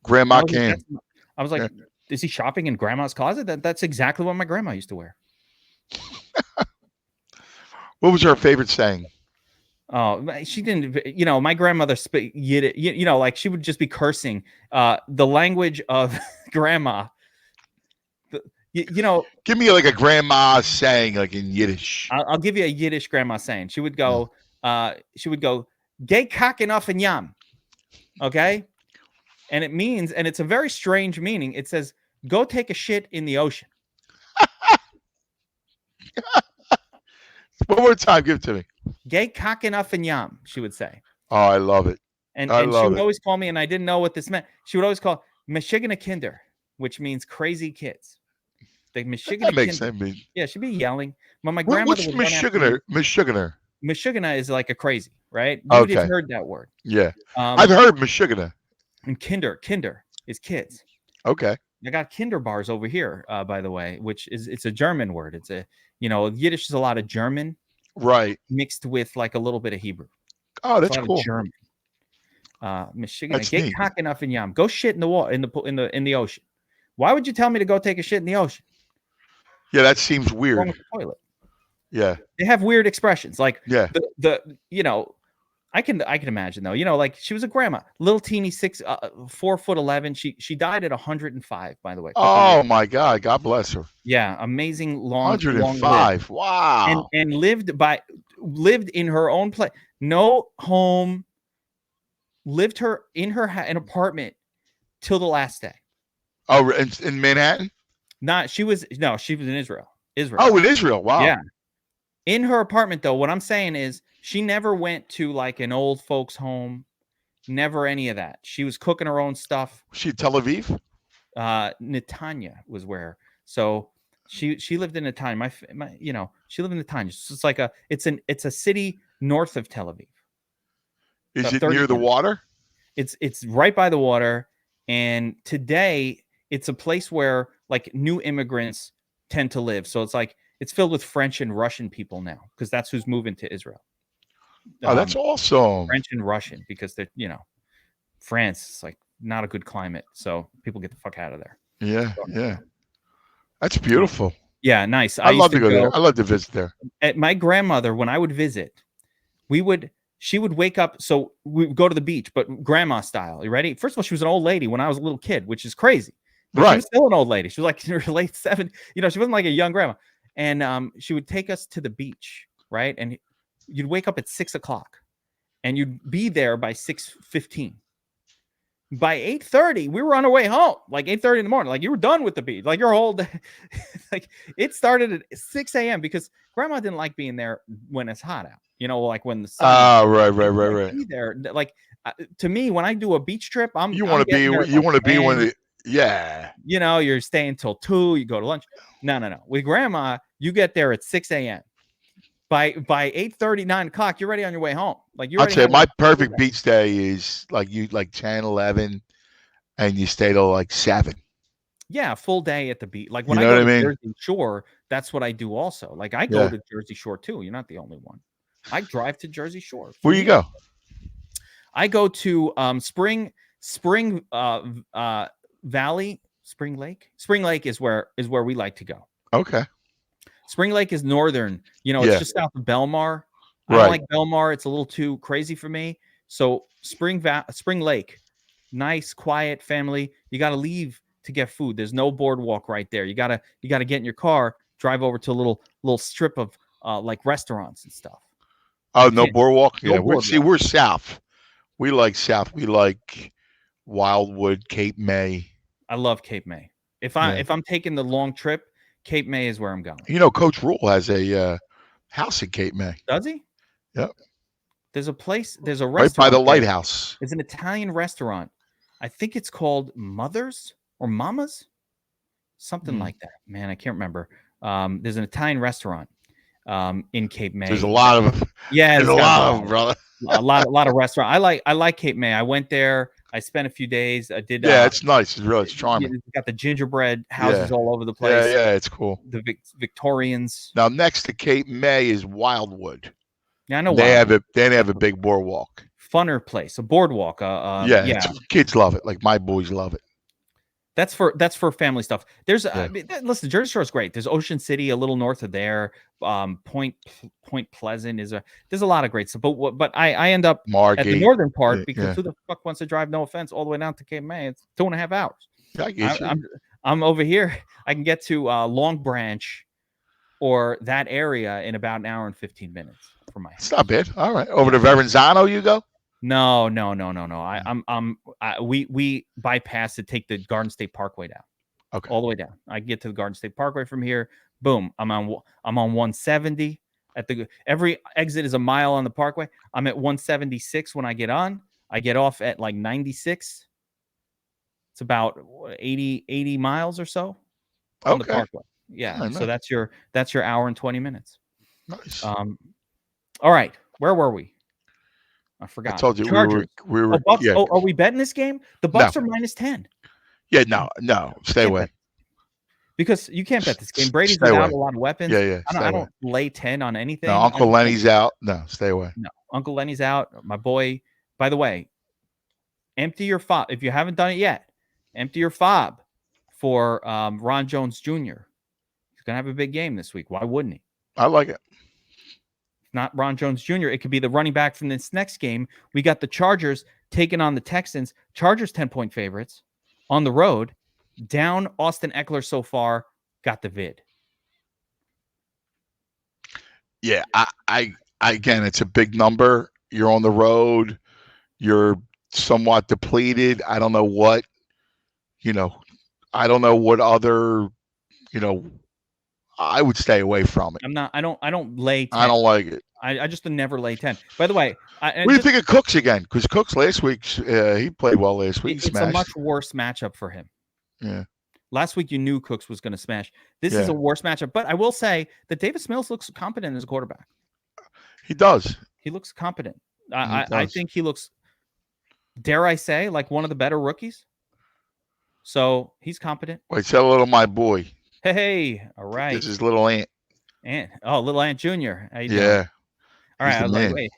Grandma Cam. I was like, is he shopping in Grandma's closet? That's exactly what my grandma used to wear. What was her favorite saying? Oh, she didn't. My grandmother Yiddish. Like she would just be cursing. The language of grandma. Give me like a grandma saying, like in Yiddish. I'll give you a Yiddish grandma saying. She would go. Gay cock enough and yam. Okay, and it means, and it's a very strange meaning. It says, "Go take a shit in the ocean." One more time, give it to me. Gay cock enough and yam. She would say. Oh, I love it. And she would always call me, and I didn't know what this meant. She would always call Michigan Kinder, which means crazy kids. The Michigan. That makes sense. Yeah, she'd be yelling. But my grandmother. What's Michiganer? Michiganer. Michiganer is like a crazy, right? You've heard that word. Yeah, I've heard Michiganer. And Kinder is kids. Okay. I got Kinder bars over here, by the way, it's a German word. It's Yiddish is a lot of German, right, mixed with like a little bit of Hebrew. Oh, that's cool. German. Michigan, get cock enough in yam. Go shit in the water in the ocean. Why would you tell me to go take a shit in the ocean? Yeah, that seems weird. Wrong with the toilet. Yeah, they have weird expressions. Like the I can imagine though. Like she was a grandma, little teeny 4'11". She died at 105. By the way. Oh my God! God bless her. Yeah, amazing long. 105. Wow. And lived in her own place. No home. Lived in an apartment till the last day. Oh, in Manhattan? She was in Israel. Oh, in Israel. Wow. Yeah. In her apartment, though, what I'm saying is she never went to like an old folks home. Never any of that. She was cooking her own stuff. Was she in Tel Aviv? Netanya was where. So she lived in Netanya. She lived in Netanya. So it's a city north of Tel Aviv. Is it near the water? It's right by the water. And today it's a place where like new immigrants tend to live. So it's filled with French and Russian people now because that's who's moving to Israel. Oh, that's awesome. French and Russian because they're, France is like not a good climate. So people get the fuck out of there. Yeah. Yeah. That's beautiful. Yeah. Nice. I love to go there. I love to visit there. At my grandmother, when I would visit, she would wake up. So we would go to the beach, but grandma style. You ready? First of all, she was an old lady when I was a little kid, which is crazy. But right. She was still an old lady. She was like in her late 70s. She wasn't like a young grandma. And she would take us to the beach, right? And you'd wake up at 6:00 and you'd be there by 6:15. By 8:30, we were on our way home, like 8:30 in the morning. Like you were done with the beach. Like your whole day. Like it started at 6 a.m. because grandma didn't like being there when it's hot out. Like when the sun. Right. Be there. Like to me, when I do a beach trip, you want to be one of the. Yeah. You're staying till 2. You go to lunch. No. With grandma, you get there at 6 a.m. By 8:30, 9:00, you're ready on your way home. Like I'd say my perfect beach day is like 10, 11, and you stay till like 7. Yeah, full day at the beach. Like when I go to Jersey Shore, that's what I do also. Like I go to Jersey Shore too. You're not the only one. I drive to Jersey Shore. Where you go? I go to Spring Valley, Spring Lake. Spring Lake is where we like to go. Okay. Spring Lake is northern. It's just south of Belmar. I don't like Belmar. It's a little too crazy for me. So Spring Lake, nice, quiet family. You got to leave to get food. There's no boardwalk right there. You gotta get in your car, drive over to a little strip of like restaurants and stuff. Oh, no boardwalk. Yeah, we're south. We like south. We like Wildwood, Cape May. I love Cape May. If I'm taking the long trip, Cape May is where I'm going. Coach Rule has a house in Cape May. Does he? Yep. There's a restaurant right by the lighthouse. It's an Italian restaurant. I think it's called Mother's or Mama's, something like that. Man, I can't remember. There's an Italian restaurant in Cape May. There's a lot of them. Yeah, there's a lot of them, brother. a lot of restaurant. I like Cape May. I went there. I spent a few days. I did. Yeah, it's nice. It's charming. You got the gingerbread houses all over the place. Yeah, it's cool. The Victorians. Now, next to Cape May is Wildwood. Yeah, I know. They have a big boardwalk. Funner place, a boardwalk. Kids love it. Like my boys love it. That's for family stuff. There's listen, Jersey Shore is great. There's Ocean City a little north of there. Point Pleasant there's a lot of great stuff. But I end up Margate, at the northern part because who the fuck wants to drive, no offense, all the way down to Cape May? It's 2.5 hours. I'm over here. I can get to Long Branch or that area in about an hour and 15 minutes from my house. It's not bad. All right. Over to Verrazano you go? No. We bypass it, take the Garden State Parkway down. Okay. All the way down. I get to the Garden State Parkway from here. Boom. I'm on 170 every exit is a mile on the Parkway. I'm at 176 when I get on. I get off at like 96. It's about 80 miles or so on the Parkway. Yeah. Nice. So that's your hour and 20 minutes. Nice. All right. Where were we? I forgot. I told you Chargers. we were. Bucks, are we betting this game? The Bucks are -10. Yeah, no. Stay away. Because you can't bet this game. Brady's without a lot of weapons. Yeah. I don't lay 10 on anything. No, Uncle Lenny's out. No, stay away. No, Uncle Lenny's out. My boy. By the way, empty your fob if you haven't done it yet. Empty your fob for Ron Jones Jr. He's gonna have a big game this week. Why wouldn't he? I like it. Not Ron Jones Jr. It could be the running back from this next game. We got the Chargers taking on the Texans. Chargers 10-point favorites on the road. Down Austin Eckler so far. Got the vid. Yeah, I again, it's a big number. You're on the road. You're somewhat depleted. I don't know what other, I would stay away from it. I don't lay 10. I don't like it. I just never lay 10. By the way, what do you think of Cooks again? Because Cooks last week, he played well last week. It's a much worse matchup for him. Yeah. Last week, you knew Cooks was going to smash. This is a worse matchup. But I will say that Davis Mills looks competent as a quarterback. He does. He looks competent. I think he looks, dare I say, like one of the better rookies. So he's competent. Wait, say hello to my boy. Hey, all right. This is little Ant. Little Ant Jr. How you doing? Yeah. All right. I was like, wait,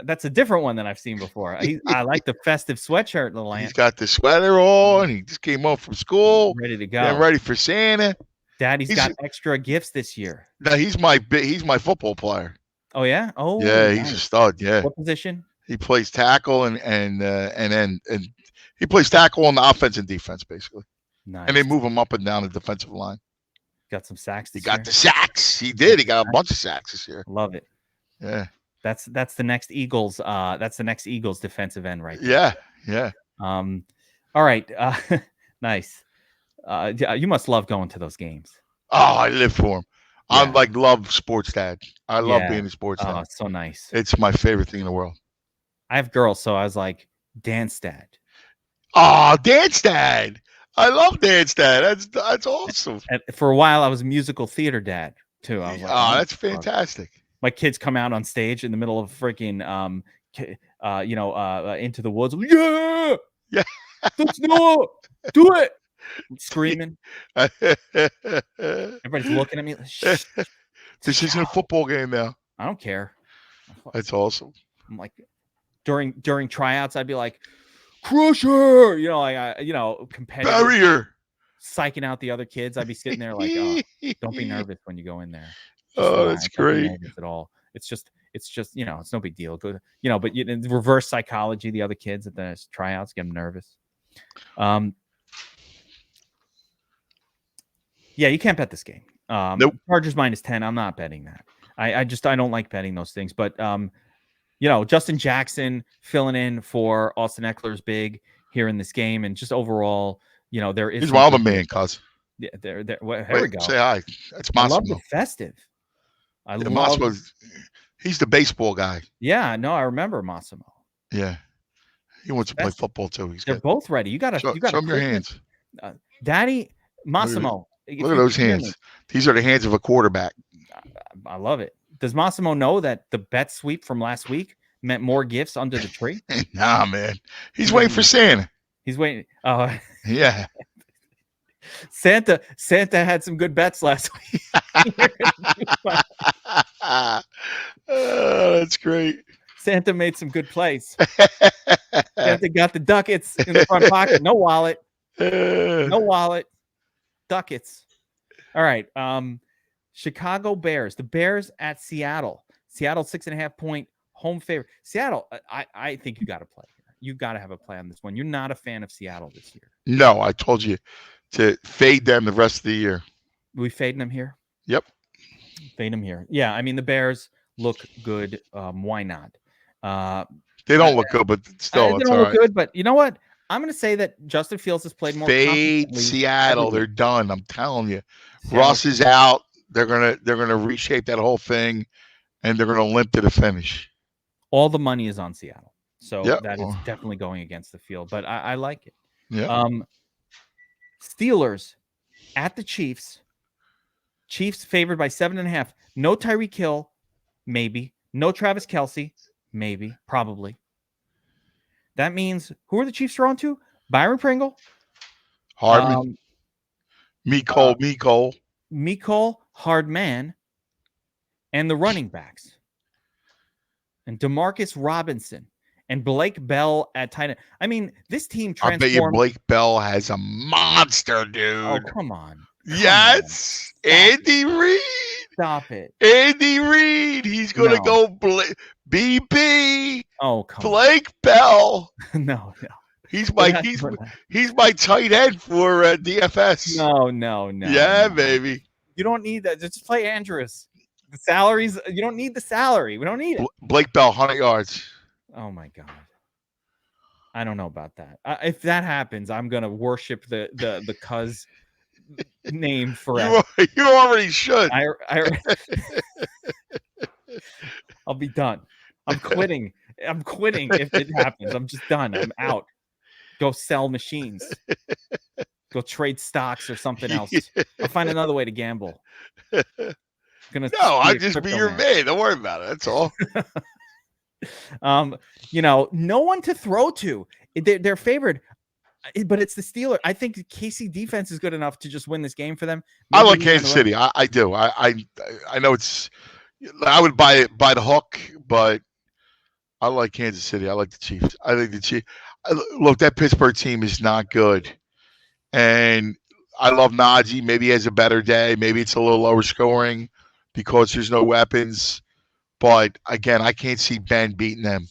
that's a different one than I've seen before. I like the festive sweatshirt, little Ant. He's got the sweater on. He just came home from school. Ready to go. Getting ready for Santa. Daddy's got extra gifts this year. No, he's my football player. Oh yeah. Oh yeah, nice. He's a stud. Yeah. What position? He plays tackle and he plays tackle on the offense and defense basically. Nice. And they move him up and down the defensive line. Got some sacks. He got the sacks. He did. He got a bunch of sacks this year. Love it. Yeah. That's the next Eagles. That's the next Eagles defensive end right there. Yeah. All right. Nice. You must love going to those games. Oh, I live for them. Yeah. I love sports dad. I love being a sports dad. Oh, it's so nice. It's my favorite thing in the world. I have girls, so I was like, dance dad. Oh, dance dad. I love dance dad. That's awesome. And for a while, I was musical theater dad too. I was like, oh, that's fantastic. My kids come out on stage in the middle of freaking, Into the Woods. Yeah. Let's do it. I'm screaming. Everybody's looking at me. Shh. This isn't a football game now. I don't care. That's awesome. I'm like, during tryouts, I'd be like, Crusher, competitive. Barrier. Psyching out the other kids. I'd be sitting there like, oh, don't be nervous when you go in there. That's great. At all. It's just, it's no big deal. Go, but reverse psychology, the other kids at the tryouts get them nervous. Yeah, you can't bet this game. Nope. Chargers -10. I'm not betting that. I don't like betting those things. But Justin Jackson filling in for Austin Eckler's big here in this game, and just overall, there is. He's my other man, cuz. Yeah, here we go. Say hi. That's Massimo. I love the festive. Massimo. He's the baseball guy. Yeah, no, I remember Massimo. Yeah, he wants to play football too. They're both ready. You gotta show him your hands, Daddy Massimo. Look at those hands. These are the hands of a quarterback. I love it. Does Massimo know that the bet sweep from last week meant more gifts under the tree? Nah, man. He's waiting for Santa. He's waiting. Yeah. Santa had some good bets last week. That's great. Santa made some good plays. Santa got the ducats in the front pocket. No wallet. No wallet. Ducats. All right. Chicago Bears. The Bears at Seattle. Seattle 6.5-point home favorite. Seattle, I think you got to play here. You got to have a play on this one. You're not a fan of Seattle this year. No, I told you to fade them the rest of the year. We fading them here? Yep. Fade them here. Yeah, I mean, the Bears look good. Why not? They don't look good, but still, they don't look good. But you know what? I'm going to say that Justin Fields has played more. Fade Seattle. They're done. I'm telling you. Russ is out. They're gonna reshape that whole thing, and they're gonna limp to the finish. All the money is on Seattle, so that is definitely going against the field. But I like it. Yeah. Steelers at the Chiefs. Chiefs favored by 7.5. No Tyreek Hill, maybe. No Travis Kelce, maybe. Probably. That means who are the Chiefs drawn to? Byron Pringle, Hardman, Mecole Hardman, and the running backs, and Demarcus Robinson and Blake Bell at tight end. I mean, this team transformed. I bet you Blake Bell has a monster, dude. Oh, come on. Yes. Andy Reid. Stop it. Andy Reid. He's going to go BB. Oh, come Blake Bell. No. He's my tight end for DFS. No. Yeah, baby. You don't need that. Just play Andrews. The salaries. You don't need the salary. We don't need it. Blake Bell, 100 yards. Oh my God. I don't know about that. If that happens, I'm gonna worship the cuz named forever. You already should. I'll be done. I'm quitting. If it happens. I'm just done. I'm out. Go sell machines. Go trade stocks or something else. I'll find another way to gamble. I'll just be your man. Don't worry about it. That's all. No one to throw to. They're favored, but it's the Steelers. I think the KC defense is good enough to just win this game for them. Maybe I like Kansas City. I do. I know it's. I would buy it by the hook, but I like Kansas City. I like the Chiefs. I think the Chiefs. Look, that Pittsburgh team is not good, and I love Najee. Maybe he has a better day. Maybe it's a little lower scoring because there's no weapons. But again, I can't see Ben beating them.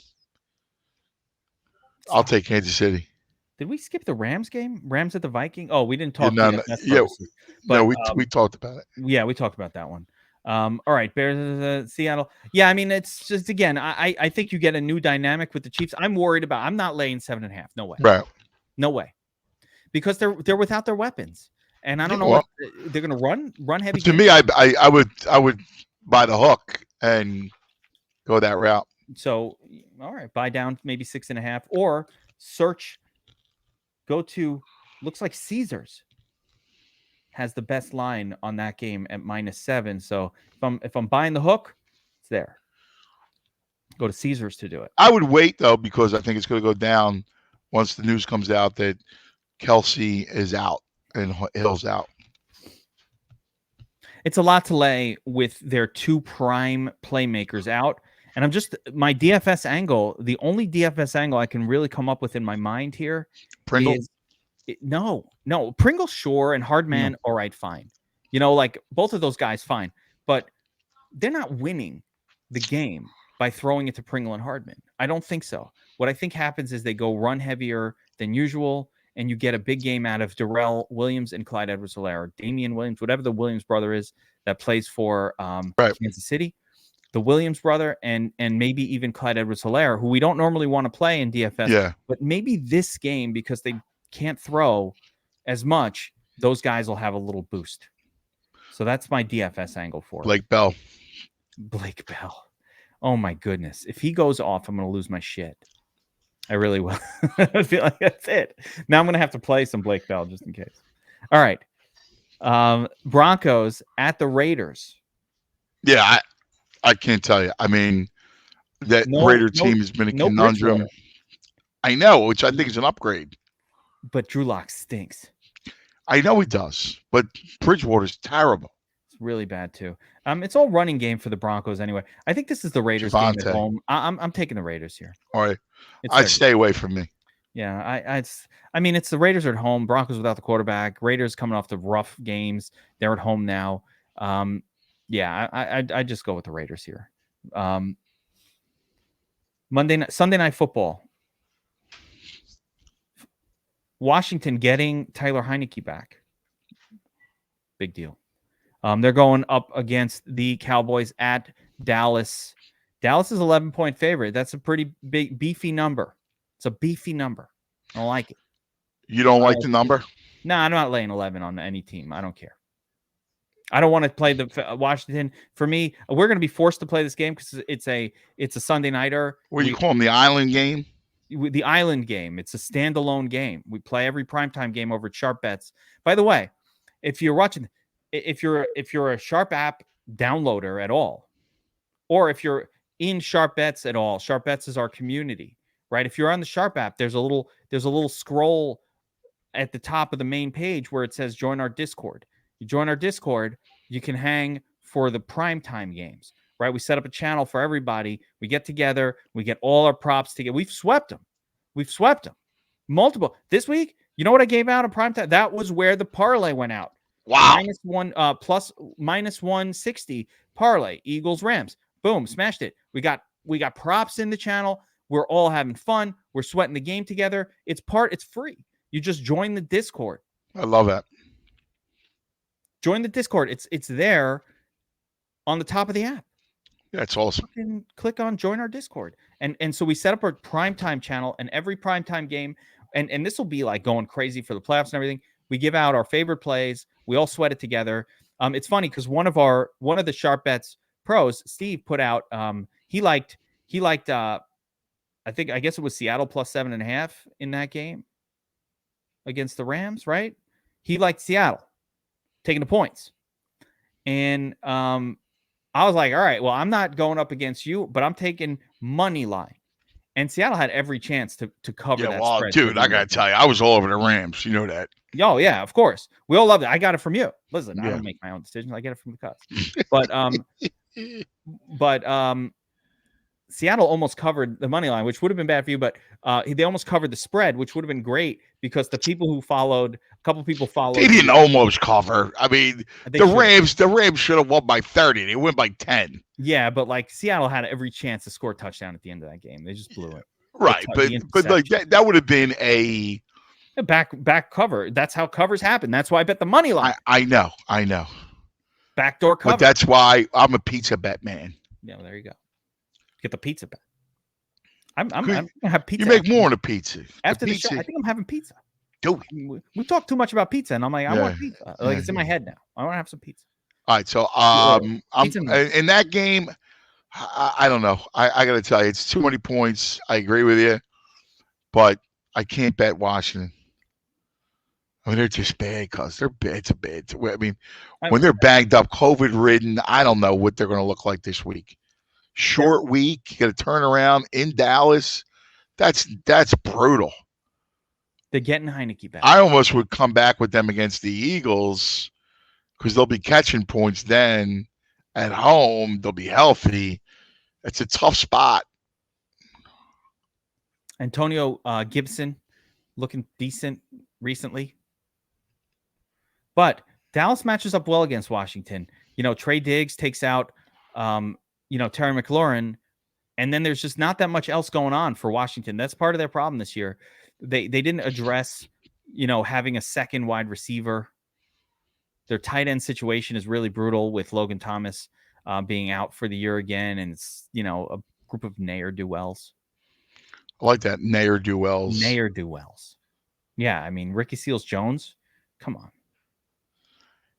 I'll take Kansas City. Did we skip the Rams game? Rams at the Viking? Oh, we didn't talk. We talked about it. Yeah, we talked about that one. All right, Bears, Seattle. Yeah, I mean, it's just, again, I think you get a new dynamic with the Chiefs. I'm worried about. I'm not laying 7.5. No way. Right. No way. Because they're without their weapons, and I don't know what they're going to run heavy. To me, I would buy the hook and go that route. So, all right, buy down maybe 6.5, or go to, looks like Caesars has the best line on that game at -7. So if I'm buying the hook, it's there. Go to Caesars to do it. I would wait though, because I think it's going to go down once the news comes out that Kelsey is out and Hill's out. It's a lot to lay with their two prime playmakers out. And I'm just, my DFS angle, the only DFS angle I can really come up with in my mind here Pringle? No. Pringle, sure, and Hardman, all right, fine. Like both of those guys, fine. But they're not winning the game by throwing it to Pringle and Hardman. I don't think so. What I think happens is they go run heavier than usual, and you get a big game out of Darrell Williams and Clyde Edwards-Helaire, Damian Williams, whatever the Williams brother is that plays for Kansas City. The Williams brother and maybe even Clyde Edwards-Helaire, who we don't normally want to play in DFS, but maybe this game, because they can't throw as much, those guys will have a little boost. So that's my DFS angle for it. Blake Bell. Oh my goodness. If he goes off, I'm going to lose my shit. I really will. I feel like that's it. Now I'm going to have to play some Blake Bell just in case. All right. Broncos at the Raiders. Yeah, I can't tell you. I mean, that Raider team has been a conundrum. I know, which I think is an upgrade. But Drew Lock stinks. I know he does, but Bridgewater's terrible. It's really bad too. It's all running game for the Broncos anyway. I think this is the Raiders game at home. I'm taking the Raiders here. All right, I'd stay away from me. Yeah, it's the Raiders are at home. Broncos without the quarterback. Raiders coming off the rough games. They're at home now. I just go with the Raiders here. Sunday Night Football. Washington getting Tyler Heineke back. Big deal. They're going up against the Cowboys at Dallas. Dallas is 11-point favorite. That's a pretty big, beefy number. It's a beefy number. I don't like it. You don't like the number? No, I'm not laying 11 on any team. I don't care. I don't want to play the Washington. For me, we're going to be forced to play this game because it's a Sunday nighter. What do you call them? The Island game? The Island game. It's a standalone game. We play every primetime game over at Sharp Bets. By the way, if you're watching, if you're a Sharp app downloader at all, or if you're in Sharp Bets at all, Sharp Bets is our community, right? If you're on the Sharp app, there's a little scroll at the top of the main page where it says join our Discord. You join our Discord, you can hang for the primetime games, right? We set up a channel for everybody. We get together. We get all our props together. We've swept them. Multiple. This week, you know what I gave out on primetime? That was where the parlay went out. Wow. -160 parlay. Eagles, Rams. Boom. Smashed it. We got props in the channel. We're all having fun. We're sweating the game together. It's free. You just join the Discord. I love that. Join the Discord. It's there on the top of the app. Yeah, it's awesome. You can click on join our Discord. And so we set up a primetime channel, and every primetime game, and this will be like going crazy for the playoffs and everything. We give out our favorite plays. We all sweat it together. It's funny because one of the Sharp Bets pros, Steve, put out. He liked. I guess it was Seattle plus 7.5 in that game against the Rams, right? He liked Seattle taking the points. And I was like, all right, well, I'm not going up against you, but I'm taking money line. And Seattle had every chance to cover that spread. Dude, I got to tell you, I was all over the Rams. You know that. Oh, yeah, of course. We all loved it. I got it from you. Listen, I don't make my own decisions. I get it from the cuts. But Seattle almost covered the money line, which would have been bad for you, but they almost covered the spread, which would have been great because the people who followed, a couple of people followed. They didn't almost cover. I mean, the Rams should have won by 30. They went by 10. Yeah, but like Seattle had every chance to score a touchdown at the end of that game. They just blew it. Right, but like that would have been a back cover. That's how covers happen. That's why I bet the money line. I know. Backdoor cover. But that's why I'm a pizza bet man. Yeah, well, there you go. Get the pizza bet. I'm gonna have pizza. You make more than a pizza. After the show, I think I'm having pizza. Dude, we talk too much about pizza, and I'm like, I want pizza. Like it's in my head now. I want to have some pizza. All right, so I'm in that game. I don't know. I got to tell you, it's too many points. I agree with you, but I can't bet Washington. I mean, they're just bad because they're bad. It's a bad. I mean, when they're banged up, COVID-ridden, I don't know what they're going to look like this week. Short week, you got to turn around in Dallas. That's brutal. They're getting Heineke back. I almost would come back with them against the Eagles because they'll be catching points then. At home, they'll be healthy. It's a tough spot. Antonio Gibson looking decent recently. But Dallas matches up well against Washington. Trey Diggs takes out, Terry McLaurin, and then there's just not that much else going on for Washington. That's part of their problem this year. They didn't address, having a second wide receiver. Their tight end situation is really brutal with Logan Thomas being out for the year again, and it's a group of ne'er-do-wells. I like that ne'er-do-wells. Ne'er-do-wells. Yeah, I mean Ricky Seals-Jones. Come on,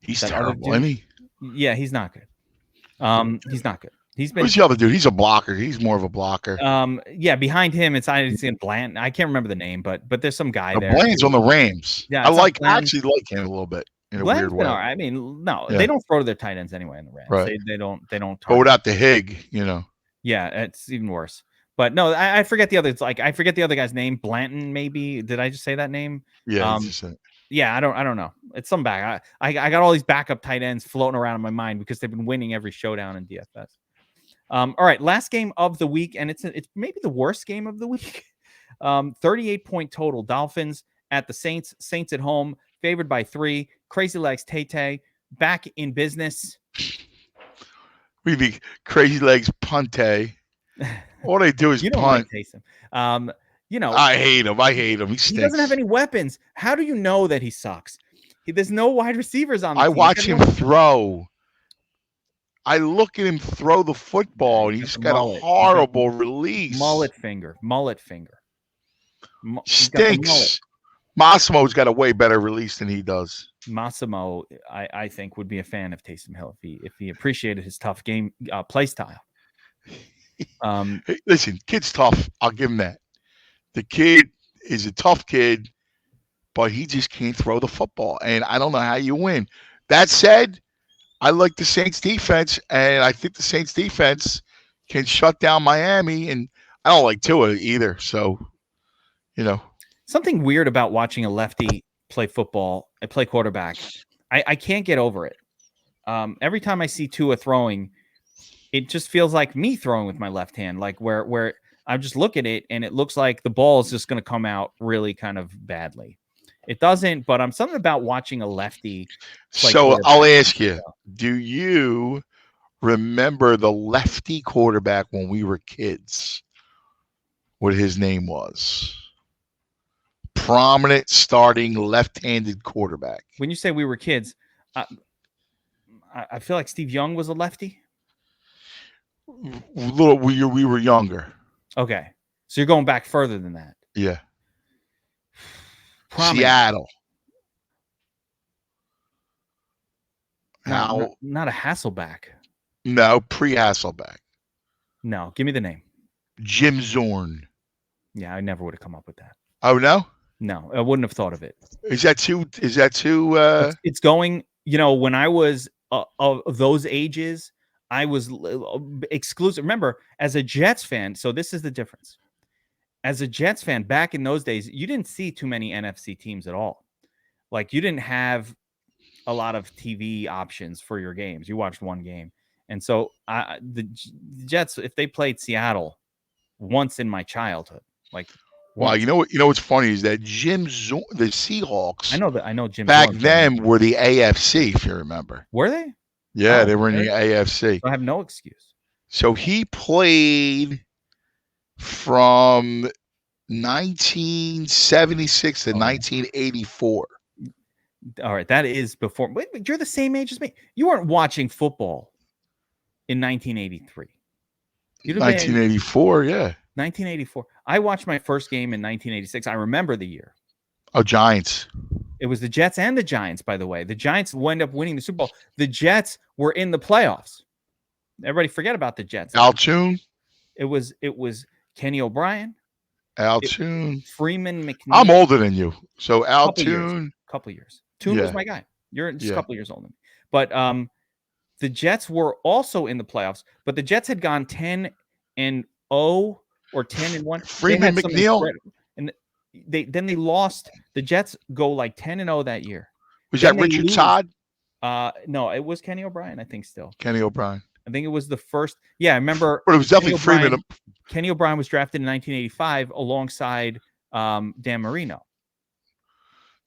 he's terrible, isn't he? Yeah, he's not good. He's not good. Who's the other dude? He's a blocker. He's more of a blocker. Yeah, behind him it's Bland. I can't remember the name, but there's some guy there. Bland's on the Rams. Yeah, I actually like him a little bit. In a weird way. I mean, no, they don't throw to their tight ends anyway in the Rams. Right. They don't. But without the Hig, Yeah, it's even worse. But no, I forget the other. It's like I forget the other guy's name. Blanton, maybe. Did I just say that name? Yeah. Yeah, I don't know. It's some back. I got all these backup tight ends floating around in my mind because they've been winning every showdown in DFS. All right, last game of the week, and it's maybe the worst game of the week. 38-point total. Dolphins at the Saints. Saints at home, favored by 3. Crazy Legs Tay back in business. We be Crazy Legs Punte. All they do is punt. Like Taysom. I hate him. He stinks. He doesn't have any weapons. How do you know that he sucks? There's no wide receivers on the team. I watch him throw. I look at him throw the football, and he's got a horrible release. Mullet finger. Stinks. Massimo's got a way better release than he does. Massimo, I think, would be a fan of Taysom Hill if he appreciated his tough game play style. Hey, listen, kid's tough. I'll give him that. The kid is a tough kid, but he just can't throw the football, and I don't know how you win. That said, I like the Saints defense, and I think the Saints defense can shut down Miami, and I don't like Tua either. So, something weird about watching a lefty play football and play quarterback. I can't get over it. Every time I see Tua throwing, it just feels like me throwing with my left hand, like where I just look at it and it looks like the ball is just going to come out really kind of badly. It doesn't, but I'm something about watching a lefty. So I'll ask you, do you remember the lefty quarterback when we were kids? What his name was? Prominent starting left-handed quarterback. When you say we were kids, I feel like Steve Young was a lefty. We were younger. Okay, so you're going back further than that. Yeah. Prominent. Seattle. Not a Hasselback. No, pre-Hasselback. No, give me the name. Jim Zorn. Yeah, I never would have come up with that. Oh no? No, I wouldn't have thought of it. Is that too? It's going. When I was of those ages, I was exclusive. Remember, as a Jets fan, so this is the difference. As a Jets fan, back in those days, you didn't see too many NFC teams at all. Like, you didn't have a lot of TV options for your games. You watched one game. And so the Jets, if they played Seattle once in my childhood, like, wow, you know what's funny is that the Seahawks. I know Jim. Back then were the AFC, if you remember. Were they? Yeah, they were in the AFC. I have no excuse. So he played from 1976 to 1984. All right, that is before. Wait, you're the same age as me. You weren't watching football in 1983. 1984, yeah. 1984. I watched my first game in 1986. I remember the year. Oh, Giants. It was the Jets and the Giants, by the way. The Giants wound up winning the Super Bowl. The Jets were in the playoffs. Everybody forget about the Jets. Altoon. It was Kenny O'Brien. Altoon. Freeman McNeil. I'm older than you. So Altoon. Couple years. Toon was my guy. You're just a couple years older than me. But the Jets were also in the playoffs, but the Jets had gone 10-0 or 10-1. Freeman McNeil. And they lost. The Jets go like 10-0 that year. Was that Richard Todd? No, it was Kenny O'Brien, I think still. Kenny O'Brien. I think it was the first. Yeah, I remember. But it was definitely Freeman. Kenny O'Brien was drafted in 1985 alongside Dan Marino.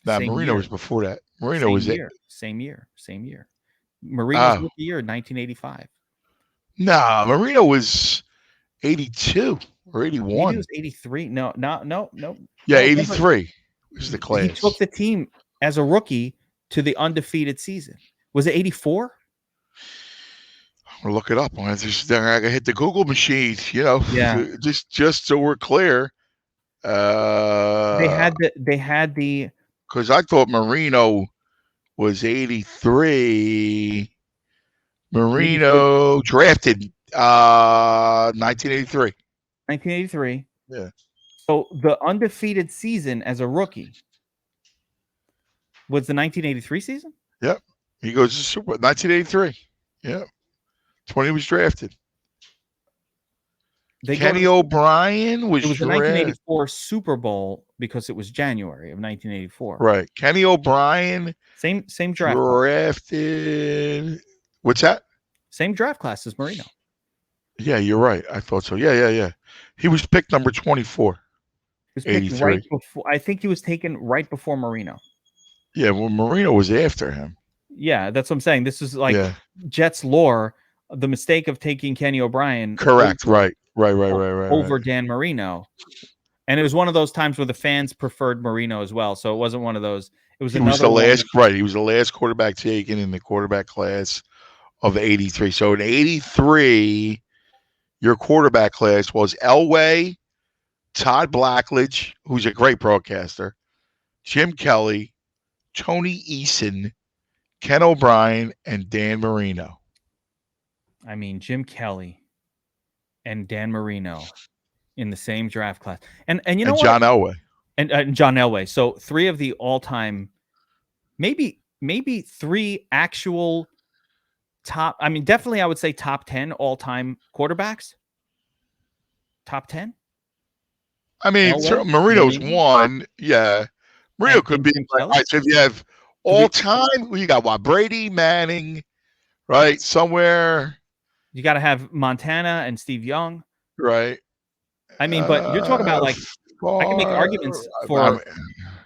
Marino was before that. Marino was it. Same year. Marino's rookie year in 1985. Nah, Marino was 82 or 81. Maybe it was 83. No. Yeah, 83 was the class. He took the team as a rookie to the undefeated season. Was it 84? I'm gonna look it up. I gotta hit the Google machine. Yeah. Just so we're clear. They had the. Because I thought Marino was 83. Marino drafted 1983. 1983. Yeah. So the undefeated season as a rookie was the 1983 season? Yep. He goes to Super 1983. Yep. 20 was drafted. Kenny O'Brien was the 1984 Super Bowl because it was January of 1984. Right. Kenny O'Brien. Same draft. Drafted. What's that? Same draft class as Marino. Yeah, you're right. I thought so. Yeah. He was picked number 24. He was picked right before. I think he was taken right before Marino. Yeah, well, Marino was after him. Yeah, that's what I'm saying. This is like Jets lore. The mistake of taking Kenny O'Brien. Correct. Right. Over Dan Marino. And it was one of those times where the fans preferred Marino as well. So it wasn't one of those. He was the last. Right. He was the last quarterback taken in the quarterback class of 83. So in 83, your quarterback class was Elway, Todd Blackledge, who's a great broadcaster, Jim Kelly, Tony Eason, Ken O'Brien, and Dan Marino. I mean, Jim Kelly and Dan Marino in the same draft class. And you know what? John Elway. And John Elway. So 3 of the all-time, maybe 3 actual top, I mean, definitely I would say top 10 all-time quarterbacks. Top 10? I mean, Marino's one. Yeah. Marino could be. Right, so if you have all-time, you got what? Brady, Manning, right? Somewhere. You got to have Montana and Steve Young. Right. I mean, but you're talking about like, I can make arguments for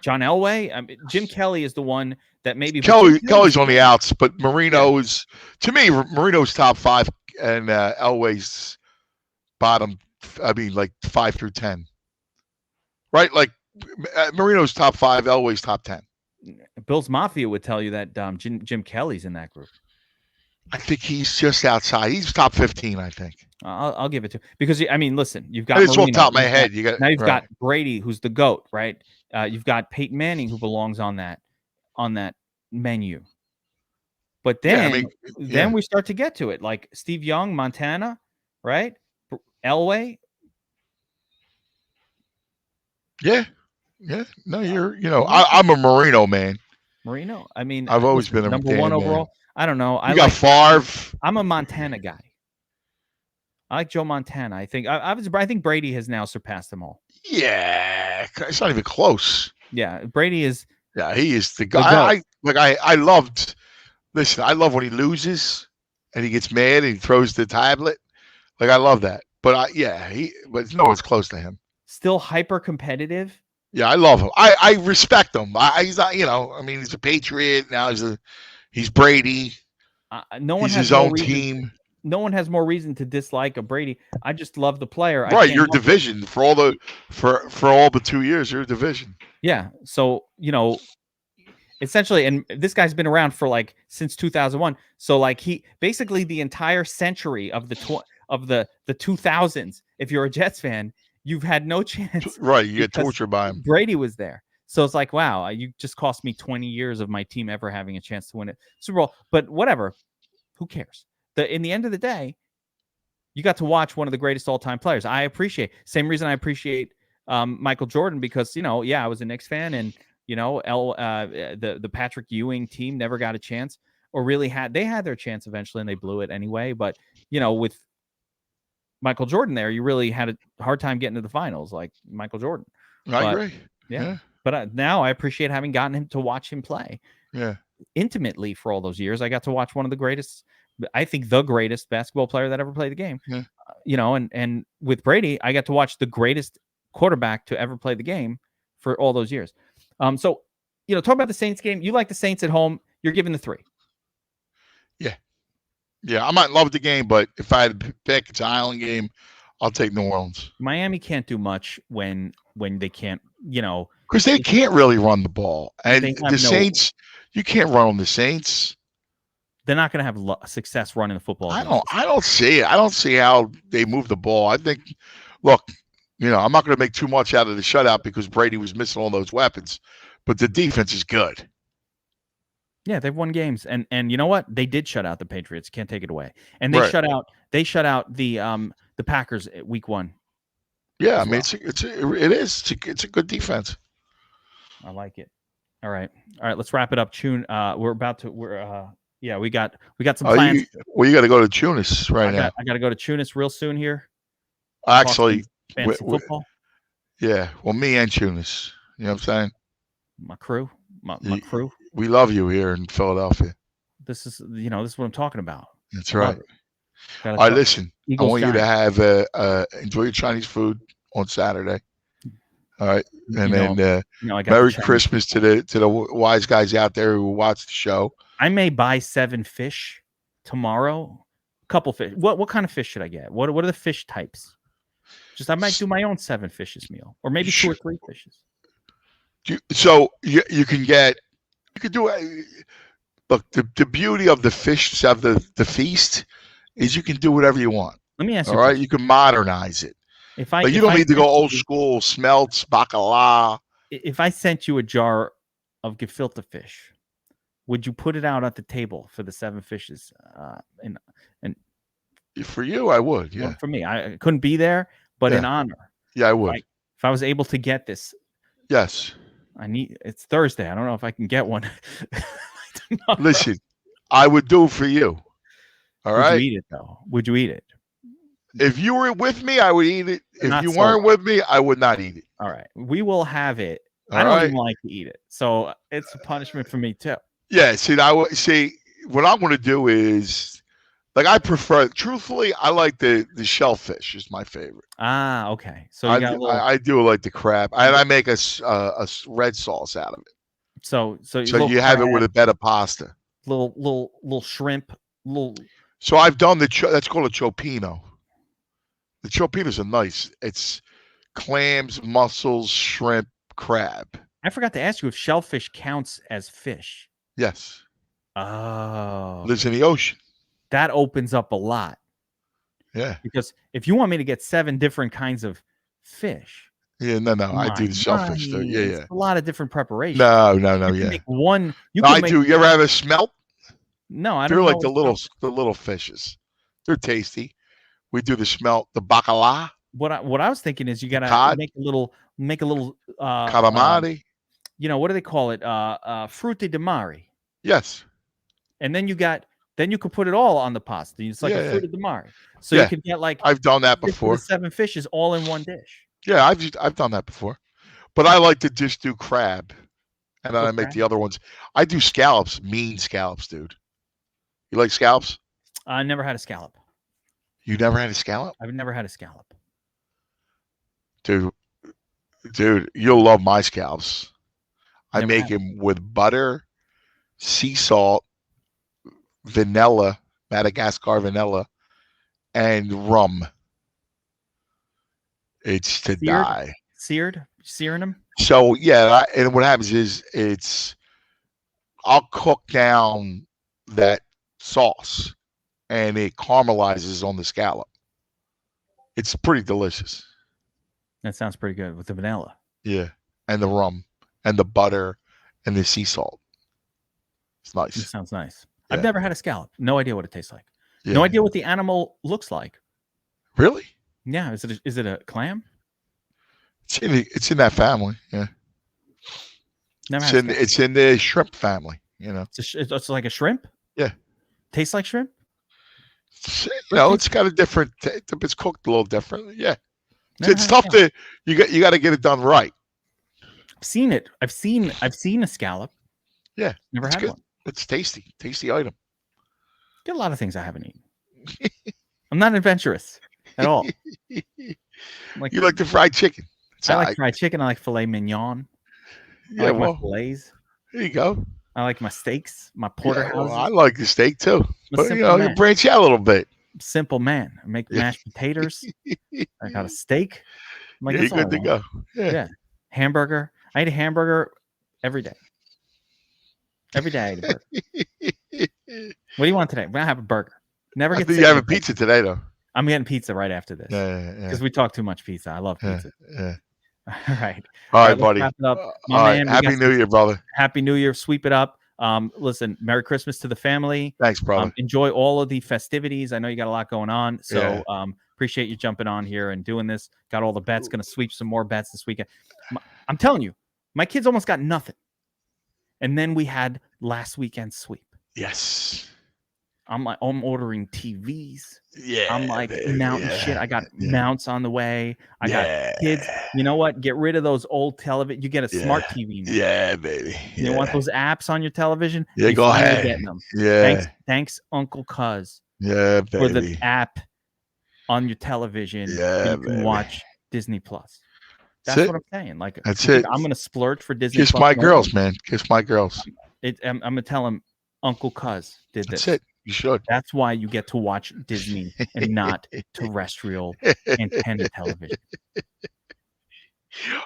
John Elway. I mean, Jim Kelly is the one that maybe Kelly's on the outs, but Marino's to me, Marino's top 5 and Elway's bottom. I mean, like 5 through 10. Right, like Marino's top 5, Elway's top 10. Bill's Mafia would tell you that Jim Kelly's in that group. I think he's just outside. He's top 15, I think. I'll give it to because I mean, listen, you've got it's on top of my head. You've got Brady, who's the GOAT, right? You've got Peyton Manning, who belongs on that menu. But then, yeah. we start to get to it, like Steve Young, Montana, right? Elway. Yeah. No, I'm a Marino man. Marino. I mean, I've always listen, been a number Dan one man. overall. I don't know. You got Favre. I'm a Montana guy. I like Joe Montana. I think I think Brady has now surpassed them all. Yeah, it's not even close. Yeah, Brady is. Yeah, he is the guy. I loved. Listen, I love when he loses and he gets mad and he throws the tablet. Like, I love that. But but no one's close to him. Still hyper competitive. Yeah, I love him. I respect him. He's not, he's a Patriot now. He's Brady. No one he's has his own team. No one has more reason to dislike a Brady. I just love the player. Right, your division for all the 2 years. Your division. Yeah. So essentially, and this guy's been around for like since 2001. So like he basically the entire century of the 2000s. If you're a Jets fan, you've had no chance. Right, you get tortured by him. Brady was there. So it's like, wow, you just cost me 20 years of my team ever having a chance to win it Super Bowl. But whatever, who cares? In the end of the day, you got to watch one of the greatest all-time players. I appreciate same reason I appreciate Michael Jordan because I was a Knicks fan and the Patrick Ewing team never got a chance or really had their chance eventually and they blew it anyway. But with Michael Jordan there, you really had a hard time getting to the finals like Michael Jordan. I agree. Yeah. But now I appreciate having gotten him to watch him play. Yeah. Intimately for all those years. I got to watch one of the greatest, I think the greatest basketball player that ever played the game. Yeah. And with Brady, I got to watch the greatest quarterback to ever play the game for all those years. So talk about the Saints game. You like the Saints at home. You're giving the 3. Yeah. Yeah, I might love the game, but if I had to pick, it's an island game. I'll take New Orleans. Miami can't do much when they can't, because they can't really run the ball, and the Saints, you can't run on the Saints. They're not going to have success running the football. I don't see it. I don't see how they move the ball. I think, look, I'm not going to make too much out of the shutout because Brady was missing all those weapons, but the defense is good. Yeah, they've won games, and you know what? They did shut out the Patriots. Can't take it away. And they shut out the Packers at week 1. Yeah, I mean it's a good defense. I like it. All right, let's wrap it up. Tune. We got some plans. You got to go to Tunis now. I got to go to Tunis real soon here. Actually, fantasy football. Yeah, well, me and Tunis. You know what I'm saying? My crew, my crew. We love you here in Philadelphia. This is what I'm talking about. That's right. All right, listen. Eagles, I want you to have enjoy your Chinese food on Saturday. All right, and then Merry Christmas to the wise guys out there who watch the show. I may buy 7 fish tomorrow. A couple fish. What kind of fish should I get? What are the fish types? I might do my own 7 fishes meal, or maybe 2 or 3 fishes. So you can do it. Look, the beauty of the fish of the feast is you can do whatever you want. Let me ask you. All right, you can modernize it. You don't need to go old school smelts, bacala. If I sent you a jar of gefilte fish, would you put it out at the table for the 7 fishes? And for you, I would. Yeah. Well, for me, I couldn't be there, but in honor. Yeah, I would. If I was able to get this. Yes. It's Thursday. I don't know if I can get one. Listen, I would do it for you. All right. Would you eat it though? Would you eat it? If you were with me, I would eat it. If you weren't with me, I would not eat it. All right. We will have it. I don't even like to eat it. So it's a punishment for me too. Yeah. See, what I'm going to do is, I prefer, truthfully, I like the shellfish is my favorite. Ah, okay. So I do like the crab, and I make a red sauce out of it. So you have it with a bed of pasta. Little shrimp. So I've done that's called a chopino. The chopinos are nice. It's clams, mussels, shrimp, crab. I forgot to ask you if shellfish counts as fish. Yes. Oh. Lives in the ocean. That opens up a lot. Yeah. Because if you want me to get 7 different kinds of fish. Yeah, no. I do the shellfish though. Yeah. It's a lot of different preparations. No. You can make one. I do. You ever have a smelt? No, I They're don't like know. the little fishes. They're tasty. We do the bacala, What I was thinking is you gotta cod, make a little calamari. what do they call it? Frutti di mare. Yes. And then you can put it all on the pasta. It's like a Yeah. frutti di mare. So you Yeah. can get like I've done that 6 of before. the 7 fishes all in one dish. Yeah, I've done that before. But I like to just do crab. And then I make crab? the other ones. I do scallops, mean scallops, dude. You like scallops? I never had a scallop. You never had a scallop? I've never had a scallop. Dude, you'll love my scallops. I Never make had them with butter, sea salt, vanilla, Madagascar vanilla, and rum. It's to die. Searing them. So yeah, and what happens is I'll cook down that sauce, and it caramelizes on the scallop. It's pretty delicious. That sounds pretty good with the vanilla. Yeah, and the rum, and the butter, and the sea salt. It's nice. It sounds nice. Yeah. I've never had a scallop. No idea what it tastes like. Yeah. No idea what the animal looks like. Really? Yeah. Is it a clam? It's in that family. Yeah. Never It's in the shrimp family. You know. It's like a shrimp. Yeah. Tastes like shrimp. It's got a different. It's cooked a little differently. Yeah. It's tough to you got to get it done right. I've seen it. I've seen a scallop. Yeah. Never had one. It's tasty item. Get a lot of things I haven't eaten. I'm not adventurous at all. You like the fried chicken. I like fried chicken. I like filet mignon. Yeah, I like my fillets. There you go. I like my steaks, my porterhouses. I like the steak too. But you branch out a little bit. Simple man. I make mashed potatoes. I got a steak. I'm like, you're good to go. Yeah. Hamburger. I eat a hamburger every day. Every day I eat a burger. What do you want today? We're gonna have a burger. Never get. You have a pizza today, though. I'm getting pizza right after this. Because we talk too much pizza. I love pizza. Yeah. All right. All right, buddy. Wrap it up. All right. Happy New Year, brother. Happy New Year. Sweep it up. Listen, Merry Christmas to the family. Thanks, brother. Enjoy all of the festivities. I know you got a lot going on. So appreciate you jumping on here and doing this. Got all the bets. Going to sweep some more bets this weekend. I'm telling you, my kids almost got nothing. And then we had last weekend's sweep. Yes. I'm ordering TVs. Yeah. I'm like mounting shit. I got mounts on the way. I got kids. You know what? Get rid of those old television. You get a smart TV now. Yeah, baby. You want those apps on your television? Yeah, go ahead. Getting them. Yeah. Thanks, Uncle Cuz. Yeah, baby. For the app on your television. Yeah, you can watch Disney Plus. That's what I'm saying. Like, that's it. I'm gonna splurge for Disney. Kiss my girls, man. Kiss my girls. I'm gonna tell them Uncle Cuz did this. That's it. You should. That's why you get to watch Disney and not terrestrial antenna television.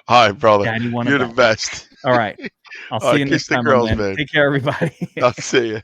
All right, brother. Daddy, you're the best. All right. I'll see you next time, girls, man. Take care, everybody. I'll see you.